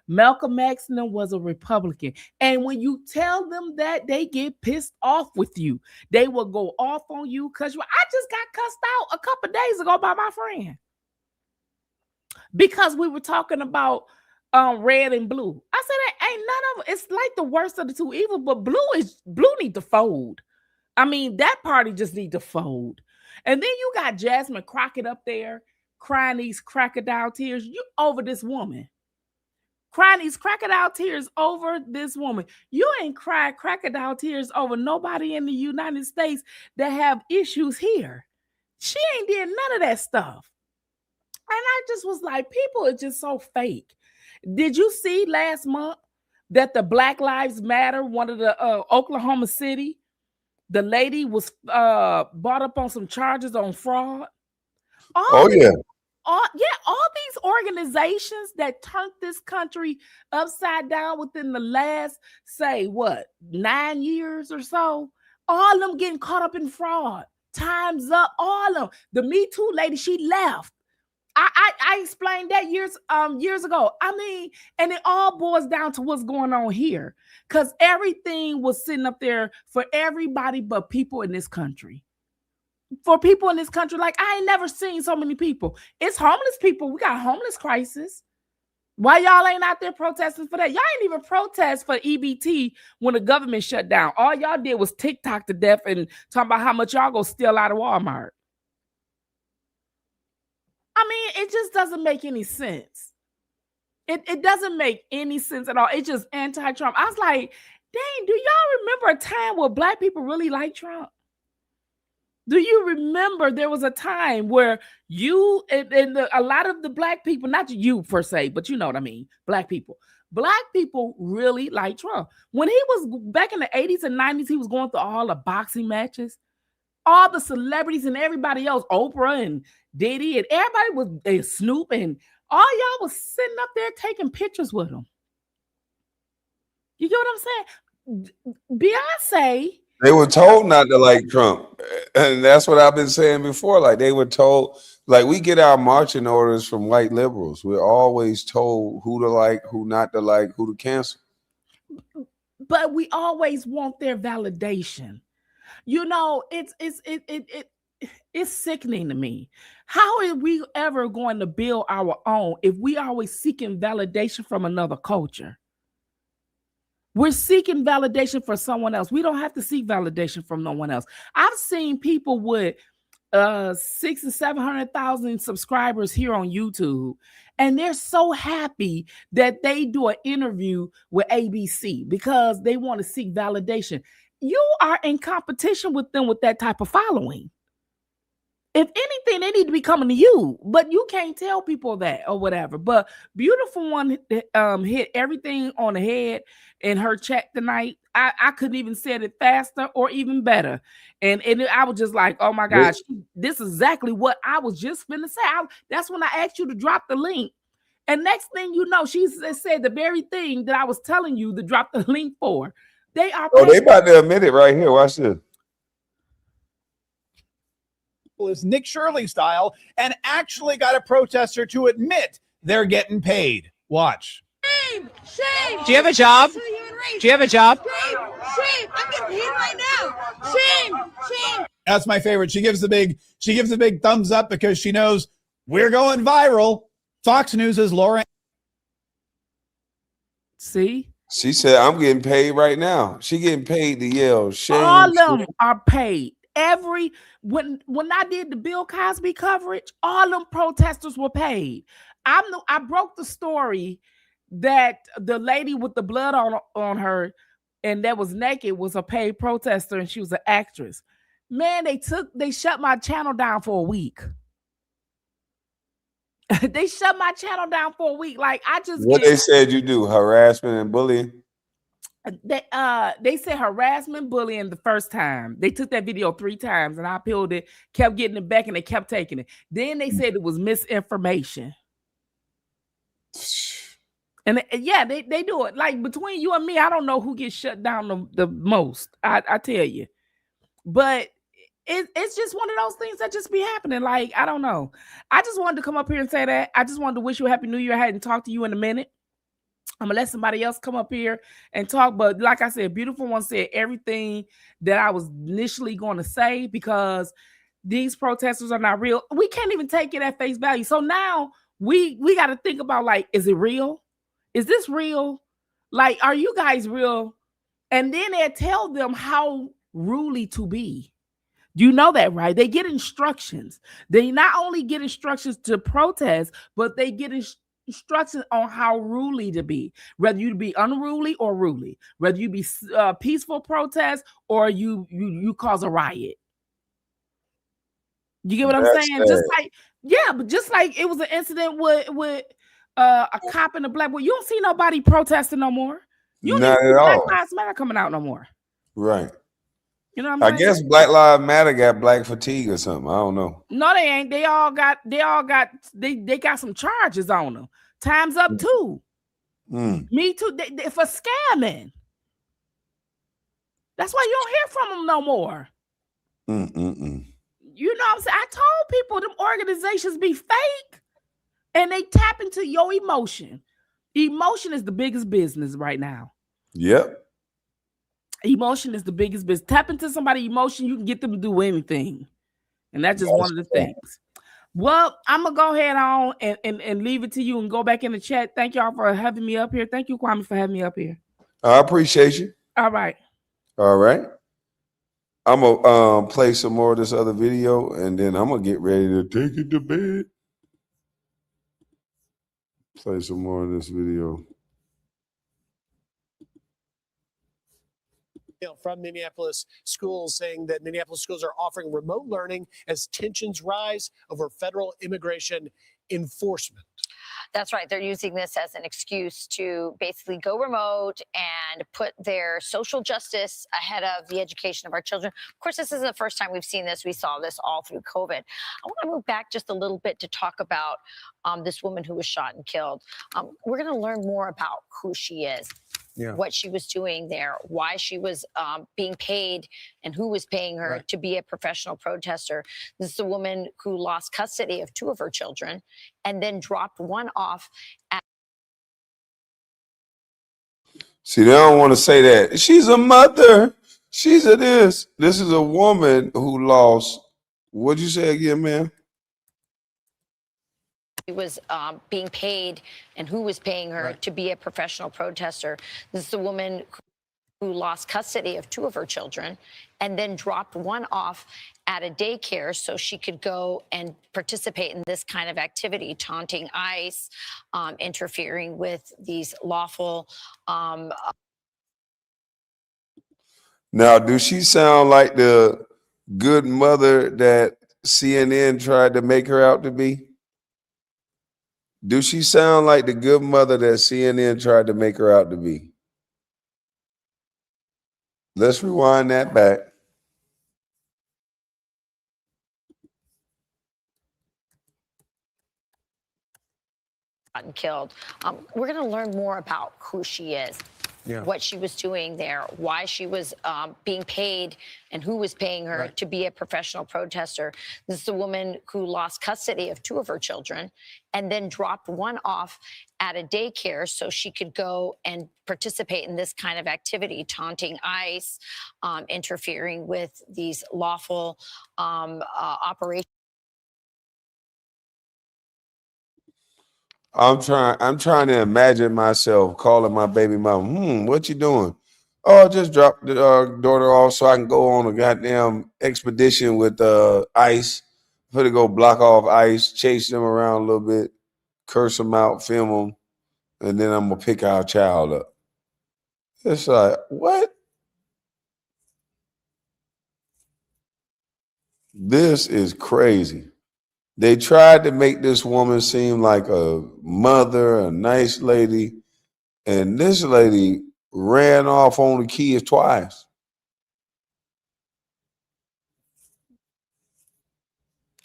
Malcolm X was a Republican. And when you tell them that, they get pissed off with you. They will go off on you because I just got cussed out a couple of days ago by my friend because we were talking about red and blue. I said, ain't none of it. It's like the worst of the two evils, but blue need to fold. I mean, that party just need to fold. And then you got Jasmine Crockett up there crying these crocodile tears over this woman. Crying these crocodile tears over this woman. You ain't cried crocodile tears over nobody in the United States that have issues here. She ain't did none of that stuff. And I just was like, people are just so fake. Did you see last month that the Black Lives Matter, one of the Oklahoma City, the lady was brought up on some charges on fraud? All these organizations that turned this country upside down within the last, say, 9 years or so, all of them getting caught up in fraud. Time's up, all of them. The Me Too lady, she left. I explained that years ago. I mean, and it all boils down to what's going on here, because everything was sitting up there for everybody but people in this country. For people in this country, like I ain't never seen so many people. It's homeless people. We got a homeless crisis. Why y'all ain't out there protesting for that? Y'all ain't even protest for EBT when the government shut down. All y'all did was TikTok to death and talking about how much y'all go steal out of Walmart. I mean, it just doesn't make any sense. It doesn't make any sense at all. It's just anti-Trump. I was like, dang, do y'all remember a time where black people really liked Trump? Do you remember there was a time where you and a lot of the black people, not you per se, but you know what I mean, black people really like Trump. When he was back in the 80s and 90s, he was going through all the boxing matches, all the celebrities and everybody else, Oprah and Diddy and everybody was Snoop and all y'all was sitting up there taking pictures with him. You get what I'm saying? Beyonce. They were told not to like Trump. And that's what I've been saying before. Like they were told, like we get our marching orders from white liberals. We're always told who to like, who not to like, who to cancel. But we always want their validation. You know, it's sickening to me. How are we ever going to build our own if we always seeking validation from another culture? We're seeking validation for someone else. We don't have to seek validation from no one else. I've seen people with 600,000 and 700,000 subscribers here on YouTube, and they're so happy that they do an interview with ABC because they want to seek validation. You are in competition with them with that type of following. If anything, they need to be coming to you, but you can't tell people that or whatever. But Beautiful One hit everything on the head in her chat tonight. I couldn't even say it faster or even better. And I was just like, oh my gosh, this is exactly what I was just finna say. That's when I asked you to drop the link. And next thing you know, she said the very thing that I was telling you to drop the link for. They are. Oh, they about to admit it right here. Watch this. Is Nick Shirley style and actually got a protester to admit they're getting paid. Watch. Shame! Shame! Do you have a job? Do you have a job? Shame! Shame! I'm getting paid right now. Shame! Shame! That's my favorite. She gives the big thumbs up because she knows we're going viral. Fox News' Laura. See? She said, I'm getting paid right now. She getting paid to yell. Shame. All of them are paid. when I did the Bill Cosby coverage, all them protesters were paid. I broke the story that the lady with the blood on her and that was naked was a paid protester and she was an actress. Man, they shut my channel down for a week. They shut my channel down for a week. Like I just What they said you do, harassment and bullying? They said harassment, bullying the first time. They took that video 3 times and I appealed it, kept getting it back, and they kept taking it. Then they said it was misinformation. And yeah, they do it. Like between you and me, I don't know who gets shut down the most. I tell you. But it's just one of those things that just be happening. Like, I don't know. I just wanted to come up here and say that. I just wanted to wish you a happy new year. I hadn't talked to you in a minute. I'm gonna let somebody else come up here and talk. But like I said, Beautiful One said everything that I was initially going to say, because these protesters are not real. We can't even take it at face value. So now we got to think about, like, is it real? Is this real? Like, are you guys real? And then they tell them how ruly to be. You know that, right? They get instructions. They not only get instructions to protest, but they get instructions on how ruly to be, whether you be unruly or ruly, whether you be peaceful protest or you cause a riot. You get what I'm saying? Just like, yeah, but just like it was an incident with a cop and a black boy. You don't see nobody protesting no more. You don't Not even see at Black all. Lives Matter coming out no more. Right. You know what I'm I saying? guess Black Lives Matter got black fatigue or something. I don't know. No, they ain't. They got some charges on them. Time's up too. Me too. They for scamming. That's why you don't hear from them no more. You know what I'm saying? I told people them organizations be fake and they tap into your emotion. Emotion is the biggest business right now. Yep. Emotion is the biggest business. Tap into somebody's emotion, you can get them to do anything. And that's just one of the things. Well, I'm going to go ahead on and leave it to you and go back in the chat. Thank y'all for having me up here. Thank you, Kwame, for having me up here. I appreciate you. All right. All right. I'm going to play some more of this other video, and then I'm going to get ready to take it to bed. Play some more of this video. From Minneapolis schools saying that Minneapolis schools are offering remote learning as tensions rise over federal immigration enforcement. That's right. They're using this as an excuse to basically go remote and put their social justice ahead of the education of our children. Of course, this isn't the first time we've seen this. We saw this all through COVID. I want to move back just a little bit to talk about this woman who was shot and killed. We're going to learn more about who she is. Yeah. What she was doing there, why she was being paid, and who was paying her to be a professional protester. This is a woman who lost custody of 2 of her children and then dropped one off at. See, they don't want to say that. She's a mother. She's a this. This is a woman who lost. What'd you say again, ma'am? She was being paid, and who was paying her to be a professional protester. This is a woman who lost custody of 2 of her children and then dropped one off at a daycare so she could go and participate in this kind of activity, taunting ICE, interfering with these lawful. Now, does she sound like the good mother that CNN tried to make her out to be? Do she sound like the good mother that CNN tried to make her out to be? Let's rewind that back. And killed. We're going to learn more about who she is. Yeah. What she was doing there, why she was being paid, and who was paying her to be a professional protester. This is a woman who lost custody of 2 of her children and then dropped one off at a daycare so she could go and participate in this kind of activity, taunting ICE, interfering with these lawful operations. I'm trying to imagine myself calling my baby mom. What you doing? Oh, I just dropped the daughter off so I can go on a goddamn expedition with ICE. I'm gonna go block off ICE, chase them around a little bit, curse them out, film them, and then I'm gonna pick our child up. It's like, what? This is crazy. They tried to make this woman seem like a mother, a nice lady, and this lady ran off on the kids twice.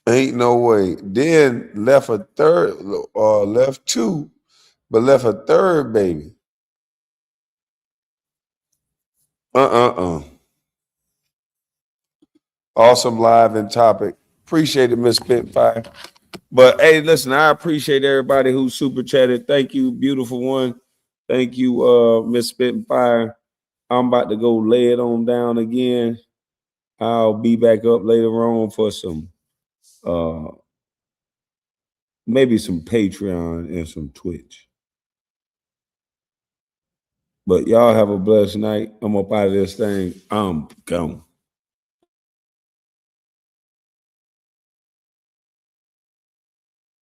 Ain't no way. Then left a third, left two, but left a third baby. Awesome live and topic. Appreciate it, Miss Spitfire. But hey, listen, I appreciate everybody who super chatted. Thank you, beautiful one. Thank you, Miss Spitfire. I'm about to go lay it on down again. I'll be back up later on for some maybe some Patreon and some Twitch. But y'all have a blessed night. I'm up out of this thing. I'm gone.